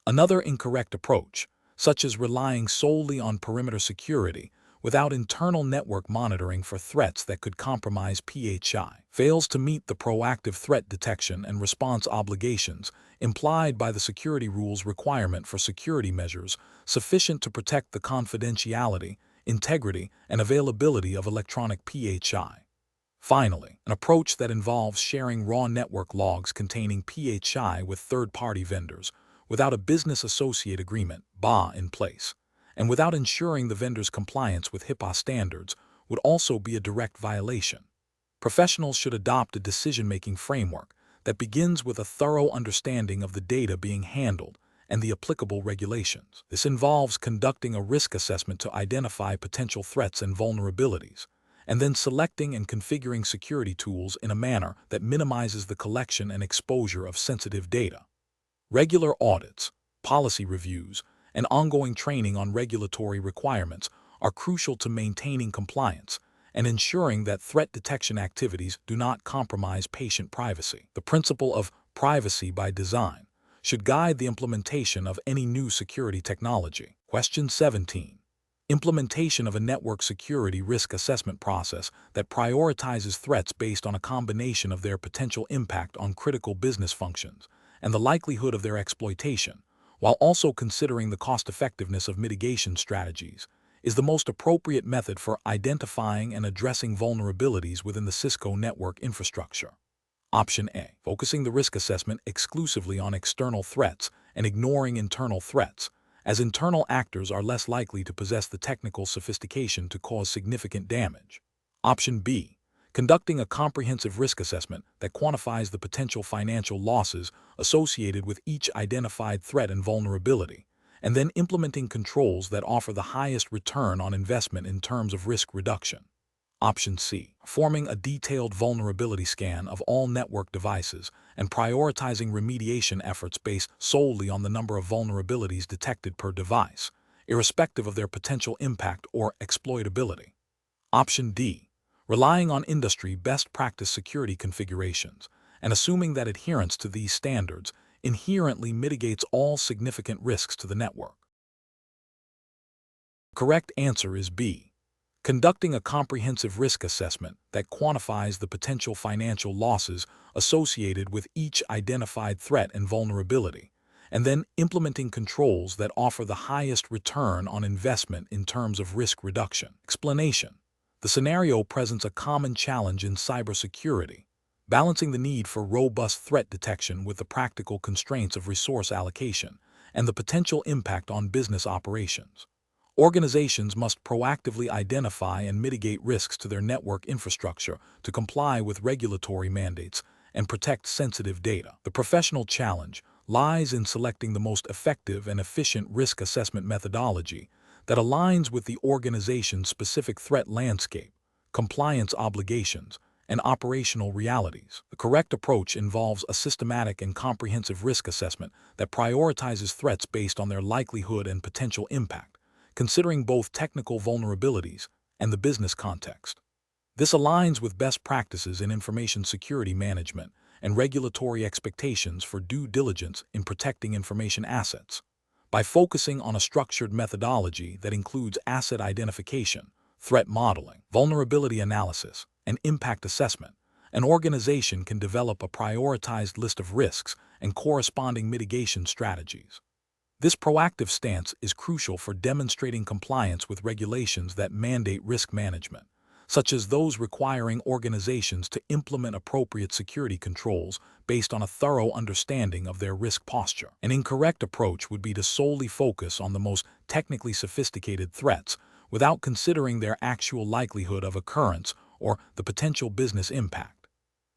Another incorrect approach, such as relying solely on perimeter security without internal network monitoring for threats that could compromise PHI, fails to meet the proactive threat detection and response obligations implied by the security rules requirement for security measures sufficient to protect the confidentiality, integrity, and availability of electronic PHI. Finally, an approach that involves sharing raw network logs containing PHI with third-party vendors without a business associate agreement (BA) in place, and without ensuring the vendor's compliance with HIPAA standards would also be a direct violation. Professionals should adopt a decision-making framework that begins with a thorough understanding of the data being handled and the applicable regulations. This involves conducting a risk assessment to identify potential threats and vulnerabilities, and then selecting and configuring security tools in a manner that minimizes the collection and exposure of sensitive data. Regular audits, policy reviews, and ongoing training on regulatory requirements are crucial to maintaining compliance and ensuring that threat detection activities do not compromise patient privacy. The principle of privacy by design should guide the implementation of any new security technology. Question 17. Implementation of a network security risk assessment process that prioritizes threats based on a combination of their potential impact on critical business functions and the likelihood of their exploitation, while also considering the cost-effectiveness of mitigation strategies, is the most appropriate method for identifying and addressing vulnerabilities within the Cisco network infrastructure. Option A. Focusing the risk assessment exclusively on external threats and ignoring internal threats, as internal actors are less likely to possess the technical sophistication to cause significant damage. Option B. Conducting a comprehensive risk assessment that quantifies the potential financial losses associated with each identified threat and vulnerability, and then implementing controls that offer the highest return on investment in terms of risk reduction. Option C. Forming a detailed vulnerability scan of all network devices and prioritizing remediation efforts based solely on the number of vulnerabilities detected per device, irrespective of their potential impact or exploitability. Option D. Relying on industry best practice security configurations and assuming that adherence to these standards inherently mitigates all significant risks to the network. The correct answer is B. Conducting a comprehensive risk assessment that quantifies the potential financial losses associated with each identified threat and vulnerability, and then implementing controls that offer the highest return on investment in terms of risk reduction. Explanation. The scenario presents a common challenge in cybersecurity, balancing the need for robust threat detection with the practical constraints of resource allocation and the potential impact on business operations. Organizations must proactively identify and mitigate risks to their network infrastructure to comply with regulatory mandates and protect sensitive data. The professional challenge lies in selecting the most effective and efficient risk assessment methodology that aligns with the organization's specific threat landscape, compliance obligations, and operational realities. The correct approach involves a systematic and comprehensive risk assessment that prioritizes threats based on their likelihood and potential impact, considering both technical vulnerabilities and the business context. This aligns with best practices in information security management and regulatory expectations for due diligence in protecting information assets. By focusing on a structured methodology that includes asset identification, threat modeling, vulnerability analysis, and impact assessment, an organization can develop a prioritized list of risks and corresponding mitigation strategies. This proactive stance is crucial for demonstrating compliance with regulations that mandate risk management, such as those requiring organizations to implement appropriate security controls based on a thorough understanding of their risk posture. An incorrect approach would be to solely focus on the most technically sophisticated threats without considering their actual likelihood of occurrence or the potential business impact.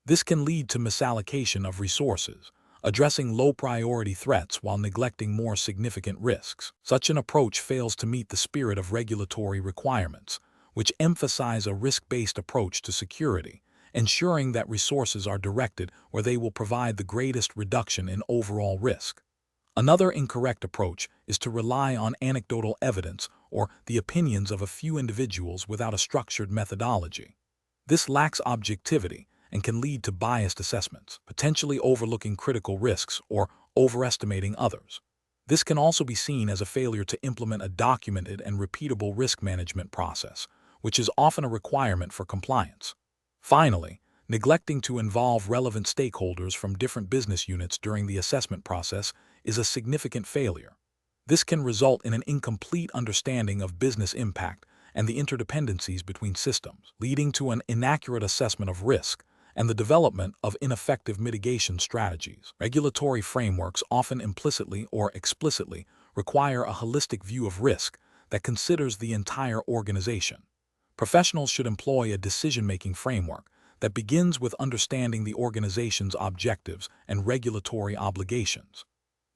This can lead to misallocation of resources, addressing low-priority threats while neglecting more significant risks. Such an approach fails to meet the spirit of regulatory requirements, which emphasize a risk-based approach to security, ensuring that resources are directed where they will provide the greatest reduction in overall risk. Another incorrect approach is to rely on anecdotal evidence or the opinions of a few individuals without a structured methodology. This lacks objectivity and can lead to biased assessments, potentially overlooking critical risks or overestimating others. This can also be seen as a failure to implement a documented and repeatable risk management process, which is often a requirement for compliance. Finally, neglecting to involve relevant stakeholders from different business units during the assessment process is a significant failure. This can result in an incomplete understanding of business impact and the interdependencies between systems, leading to an inaccurate assessment of risk and the development of ineffective mitigation strategies. Regulatory frameworks often implicitly or explicitly require a holistic view of risk that considers the entire organization. Professionals should employ a decision-making framework that begins with understanding the organization's objectives and regulatory obligations.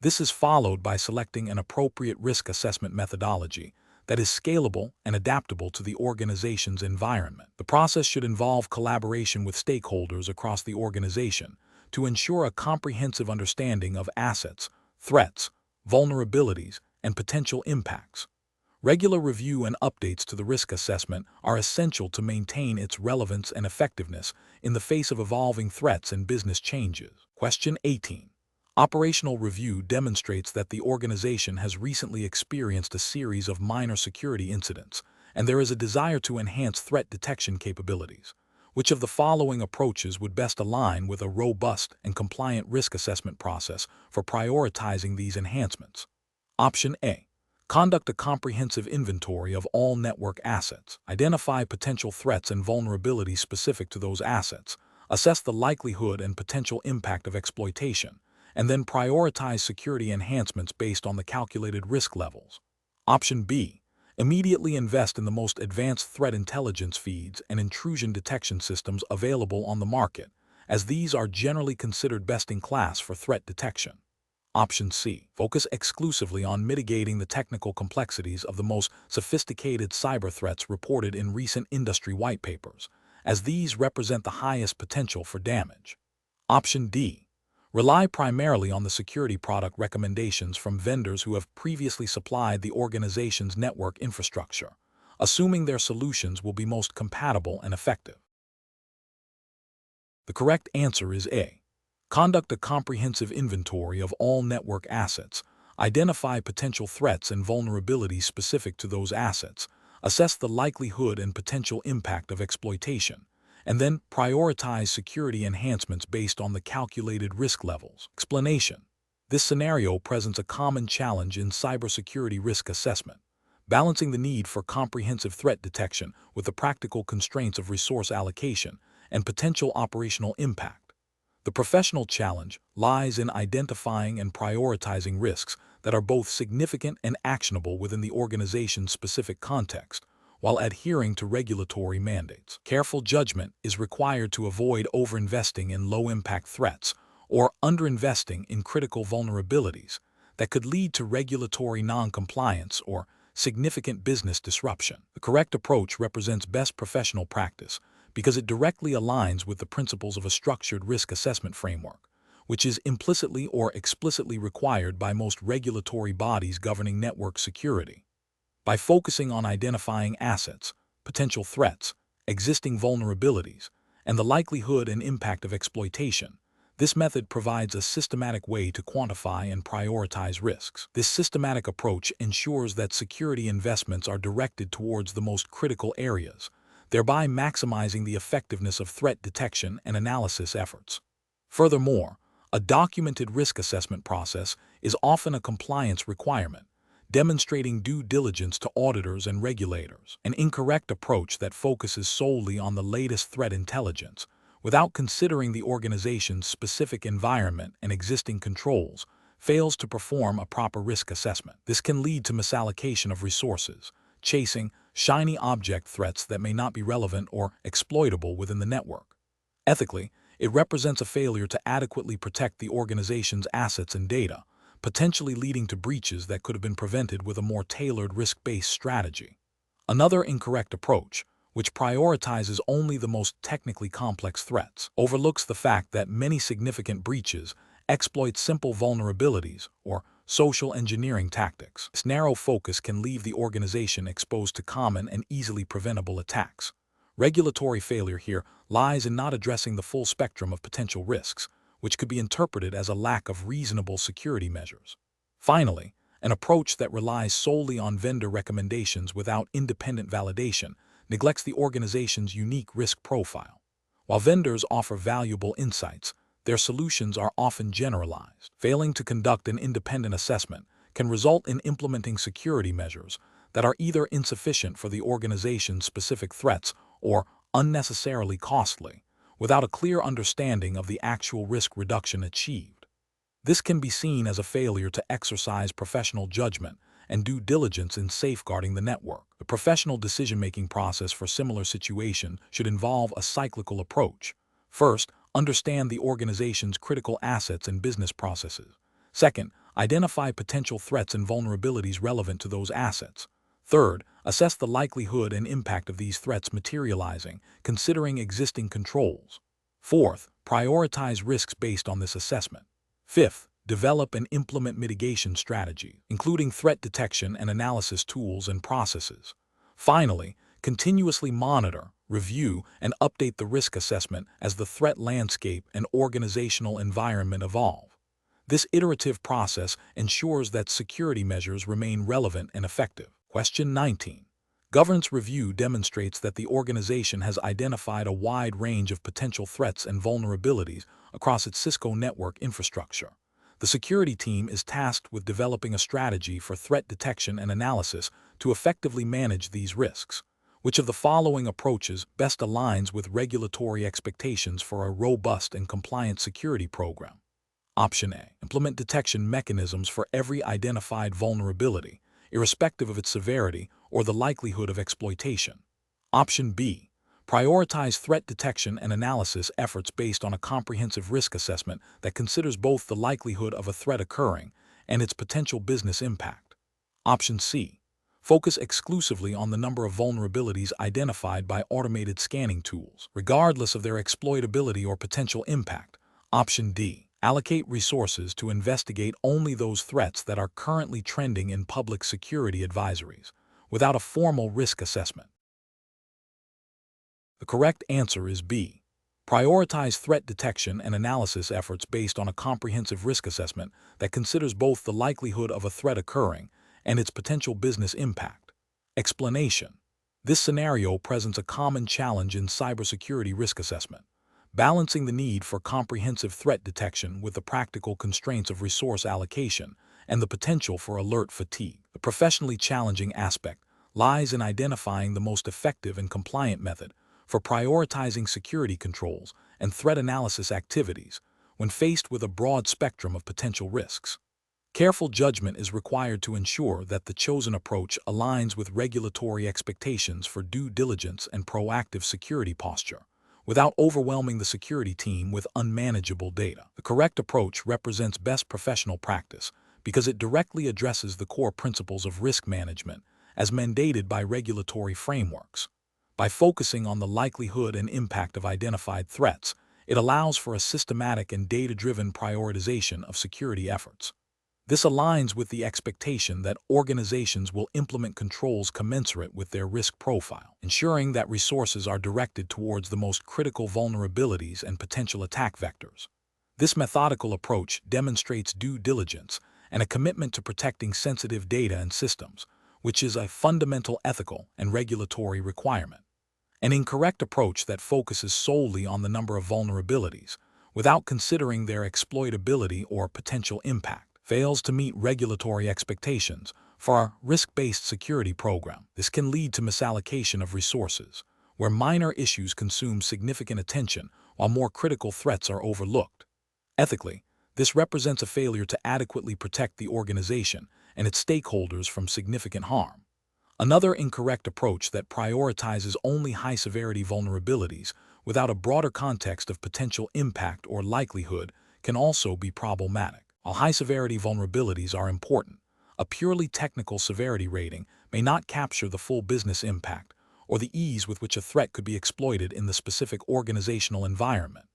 This is followed by selecting an appropriate risk assessment methodology that is scalable and adaptable to the organization's environment. The process should involve collaboration with stakeholders across the organization to ensure a comprehensive understanding of assets, threats, vulnerabilities, and potential impacts. Regular review and updates to the risk assessment are essential to maintain its relevance and effectiveness in the face of evolving threats and business changes. Question 18. Operational review demonstrates that the organization has recently experienced a series of minor security incidents, and there is a desire to enhance threat detection capabilities. Which of the following approaches would best align with a robust and compliant risk assessment process for prioritizing these enhancements? Option A. Conduct a comprehensive inventory of all network assets. Identify potential threats and vulnerabilities specific to those assets. Assess the likelihood and potential impact of exploitation, and then prioritize security enhancements based on the calculated risk levels. Option B. Immediately invest in the most advanced threat intelligence feeds and intrusion detection systems available on the market, as these are generally considered best in class for threat detection. Option C. Focus exclusively on mitigating the technical complexities of the most sophisticated cyber threats reported in recent industry white papers, as these represent the highest potential for damage. Option D. Rely primarily on the security product recommendations from vendors who have previously supplied the organization's network infrastructure, assuming their solutions will be most compatible and effective. The correct answer is A. Conduct a comprehensive inventory of all network assets, identify potential threats and vulnerabilities specific to those assets, assess the likelihood and potential impact of exploitation, and then prioritize security enhancements based on the calculated risk levels. Explanation. This scenario presents a common challenge in cybersecurity risk assessment, balancing the need for comprehensive threat detection with the practical constraints of resource allocation and potential operational impact. The professional challenge lies in identifying and prioritizing risks that are both significant and actionable within the organization's specific context, while adhering to regulatory mandates. Careful judgment is required to avoid overinvesting in low-impact threats or underinvesting in critical vulnerabilities that could lead to regulatory non-compliance or significant business disruption. The correct approach represents best professional practice because it directly aligns with the principles of a structured risk assessment framework, which is implicitly or explicitly required by most regulatory bodies governing network security. By focusing on identifying assets, potential threats, existing vulnerabilities, and the likelihood and impact of exploitation, this method provides a systematic way to quantify and prioritize risks. This systematic approach ensures that security investments are directed towards the most critical areas, thereby maximizing the effectiveness of threat detection and analysis efforts. Furthermore, a documented risk assessment process is often a compliance requirement, demonstrating due diligence to auditors and regulators. An incorrect approach that focuses solely on the latest threat intelligence, without considering the organization's specific environment and existing controls, fails to perform a proper risk assessment. This can lead to misallocation of resources, chasing shiny object threats that may not be relevant or exploitable within the network. Ethically, it represents a failure to adequately protect the organization's assets and data, potentially leading to breaches that could have been prevented with a more tailored risk-based strategy. Another incorrect approach, which prioritizes only the most technically complex threats, overlooks the fact that many significant breaches exploit simple vulnerabilities or social engineering tactics. This narrow focus can leave the organization exposed to common and easily preventable attacks. Regulatory failure here lies in not addressing the full spectrum of potential risks, which could be interpreted as a lack of reasonable security measures. Finally, an approach that relies solely on vendor recommendations without independent validation neglects the organization's unique risk profile. While vendors offer valuable insights, their solutions are often generalized. Failing to conduct an independent assessment can result in implementing security measures that are either insufficient for the organization's specific threats or unnecessarily costly, without a clear understanding of the actual risk reduction achieved. This can be seen as a failure to exercise professional judgment and due diligence in safeguarding the network. The professional decision-making process for similar situations should involve a cyclical approach. First, understand the organization's critical assets and business processes. Second, identify potential threats and vulnerabilities relevant to those assets. Third, assess the likelihood and impact of these threats materializing, considering existing controls. Fourth, prioritize risks based on this assessment. Fifth, develop and implement mitigation strategies, including threat detection and analysis tools and processes. Finally, continuously monitor, review, and update the risk assessment as the threat landscape and organizational environment evolve. This iterative process ensures that security measures remain relevant and effective. Question 19. Governance review demonstrates that the organization has identified a wide range of potential threats and vulnerabilities across its Cisco network infrastructure. The security team is tasked with developing a strategy for threat detection and analysis to effectively manage these risks. Which of the following approaches best aligns with regulatory expectations for a robust and compliant security program? Option A. Implement detection mechanisms for every identified vulnerability, irrespective of its severity or the likelihood of exploitation. Option B. Prioritize threat detection and analysis efforts based on a comprehensive risk assessment that considers both the likelihood of a threat occurring and its potential business impact. Option C. Focus exclusively on the number of vulnerabilities identified by automated scanning tools, regardless of their exploitability or potential impact. Option D. Allocate resources to investigate only those threats that are currently trending in public security advisories, without a formal risk assessment. The correct answer is B. Prioritize threat detection and analysis efforts based on a comprehensive risk assessment that considers both the likelihood of a threat occurring and its potential business impact. Explanation. This scenario presents a common challenge in cybersecurity risk assessment, balancing the need for comprehensive threat detection with the practical constraints of resource allocation and the potential for alert fatigue. The professionally challenging aspect lies in identifying the most effective and compliant method for prioritizing security controls and threat analysis activities when faced with a broad spectrum of potential risks. Careful judgment is required to ensure that the chosen approach aligns with regulatory expectations for due diligence and proactive security posture, without overwhelming the security team with unmanageable data. The correct approach represents best professional practice because it directly addresses the core principles of risk management as mandated by regulatory frameworks. By focusing on the likelihood and impact of identified threats, it allows for a systematic and data-driven prioritization of security efforts. This aligns with the expectation that organizations will implement controls commensurate with their risk profile, ensuring that resources are directed towards the most critical vulnerabilities and potential attack vectors. This methodical approach demonstrates due diligence and a commitment to protecting sensitive data and systems, which is a fundamental ethical and regulatory requirement. An incorrect approach that focuses solely on the number of vulnerabilities, without considering their exploitability or potential impact, fails to meet regulatory expectations for our risk-based security program. This can lead to misallocation of resources, where minor issues consume significant attention while more critical threats are overlooked. Ethically, this represents a failure to adequately protect the organization and its stakeholders from significant harm. Another incorrect approach that prioritizes only high-severity vulnerabilities without a broader context of potential impact or likelihood can also be problematic. While high-severity vulnerabilities are important, a purely technical severity rating may not capture the full business impact or the ease with which a threat could be exploited in the specific organizational environment.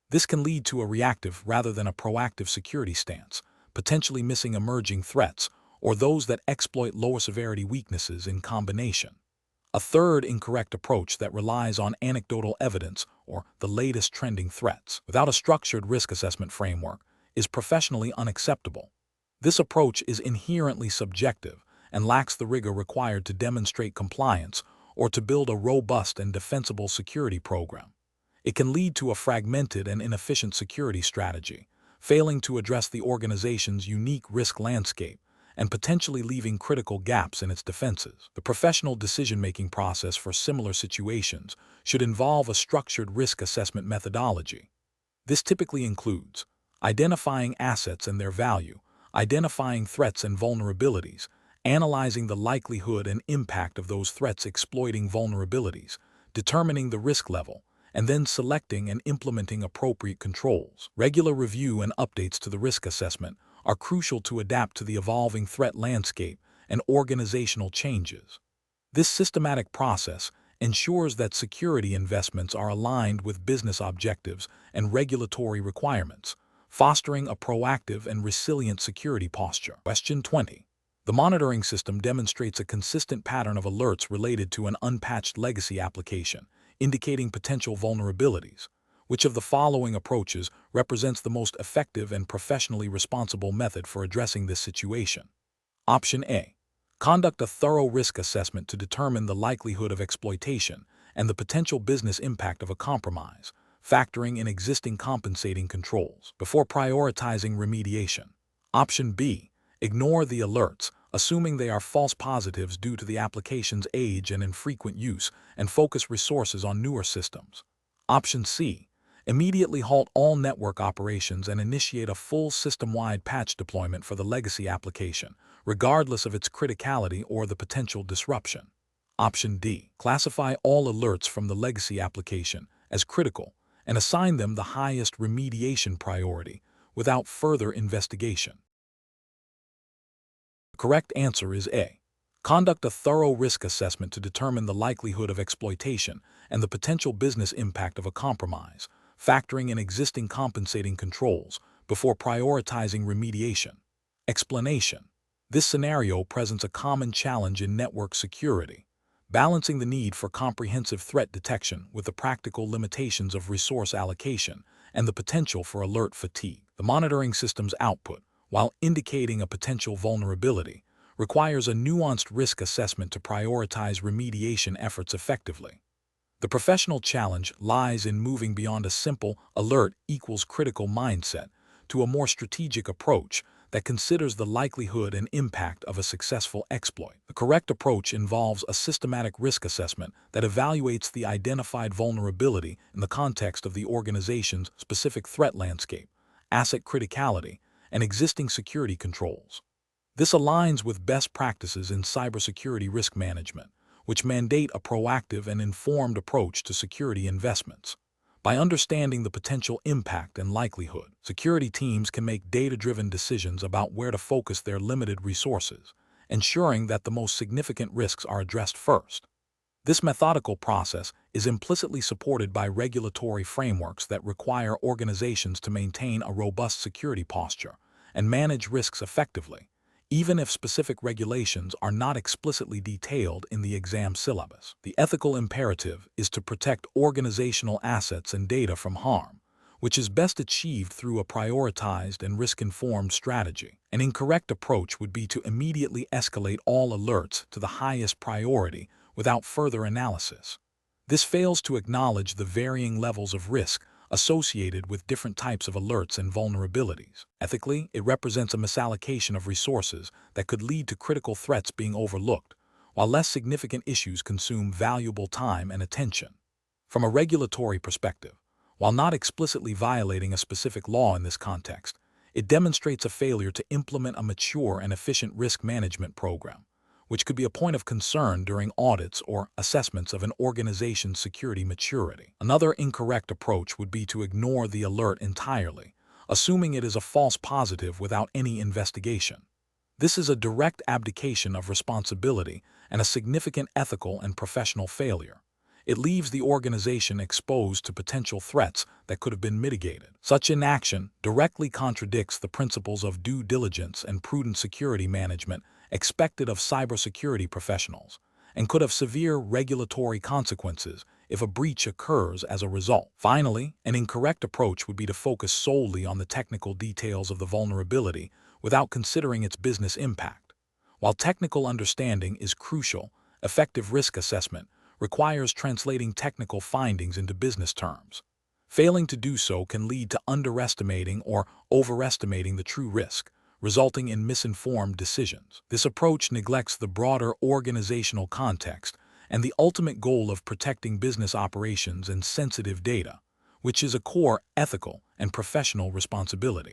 This can lead to a reactive rather than a proactive security stance, potentially missing emerging threats or those that exploit lower severity weaknesses in combination. A third incorrect approach that relies on anecdotal evidence or the latest trending threats without a structured risk assessment framework is professionally unacceptable. This approach is inherently subjective and lacks the rigor required to demonstrate compliance or to build a robust and defensible security program. It can lead to a fragmented and inefficient security strategy, failing to address the organization's unique risk landscape and potentially leaving critical gaps in its defenses. The professional decision-making process for similar situations should involve a structured risk assessment methodology. This typically includes identifying assets and their value, identifying threats and vulnerabilities, analyzing the likelihood and impact of those threats exploiting vulnerabilities, determining the risk level, and then selecting and implementing appropriate controls. Regular review and updates to the risk assessment are crucial to adapt to the evolving threat landscape and organizational changes. This systematic process ensures that security investments are aligned with business objectives and regulatory requirements, fostering a proactive and resilient security posture. Question 20. The monitoring system demonstrates a consistent pattern of alerts related to an unpatched legacy application, indicating potential vulnerabilities. Which of the following approaches represents the most effective and professionally responsible method for addressing this situation? Option A. Conduct a thorough risk assessment to determine the likelihood of exploitation and the potential business impact of a compromise, factoring in existing compensating controls before prioritizing remediation. Option B. Ignore the alerts, assuming they are false positives due to the application's age and infrequent use, and focus resources on newer systems. Option C. Immediately halt all network operations and initiate a full system-wide patch deployment for the legacy application, regardless of its criticality or the potential disruption. Option D. Classify all alerts from the legacy application as critical and assign them the highest remediation priority without further investigation. The correct answer is A. Conduct a thorough risk assessment to determine the likelihood of exploitation and the potential business impact of a compromise, factoring in existing compensating controls before prioritizing remediation. Explanation. This scenario presents a common challenge in network security, balancing the need for comprehensive threat detection with the practical limitations of resource allocation and the potential for alert fatigue. The monitoring system's output, while indicating a potential vulnerability, requires a nuanced risk assessment to prioritize remediation efforts effectively. The professional challenge lies in moving beyond a simple alert equals critical mindset to a more strategic approach that considers the likelihood and impact of a successful exploit. The correct approach involves a systematic risk assessment that evaluates the identified vulnerability in the context of the organization's specific threat landscape, asset criticality, and existing security controls. This aligns with best practices in cybersecurity risk management, which mandate a proactive and informed approach to security investments. By understanding the potential impact and likelihood, security teams can make data-driven decisions about where to focus their limited resources, ensuring that the most significant risks are addressed first. This methodical process is implicitly supported by regulatory frameworks that require organizations to maintain a robust security posture and manage risks effectively, even if specific regulations are not explicitly detailed in the exam syllabus. The ethical imperative is to protect organizational assets and data from harm, which is best achieved through a prioritized and risk-informed strategy. An incorrect approach would be to immediately escalate all alerts to the highest priority without further analysis. This fails to acknowledge the varying levels of risk associated with different types of alerts and vulnerabilities. Ethically, it represents a misallocation of resources that could lead to critical threats being overlooked, while less significant issues consume valuable time and attention. From a regulatory perspective, while not explicitly violating a specific law in this context, it demonstrates a failure to implement a mature and efficient risk management program, which could be a point of concern during audits or assessments of an organization's security maturity. Another incorrect approach would be to ignore the alert entirely, assuming it is a false positive without any investigation. This is a direct abdication of responsibility and a significant ethical and professional failure. It leaves the organization exposed to potential threats that could have been mitigated. Such inaction directly contradicts the principles of due diligence and prudent security management expected of cybersecurity professionals, and could have severe regulatory consequences if a breach occurs as a result. Finally, an incorrect approach would be to focus solely on the technical details of the vulnerability without considering its business impact. While technical understanding is crucial, effective risk assessment requires translating technical findings into business terms. Failing to do so can lead to underestimating or overestimating the true risk, resulting in misinformed decisions. This approach neglects the broader organizational context and the ultimate goal of protecting business operations and sensitive data, which is a core ethical and professional responsibility.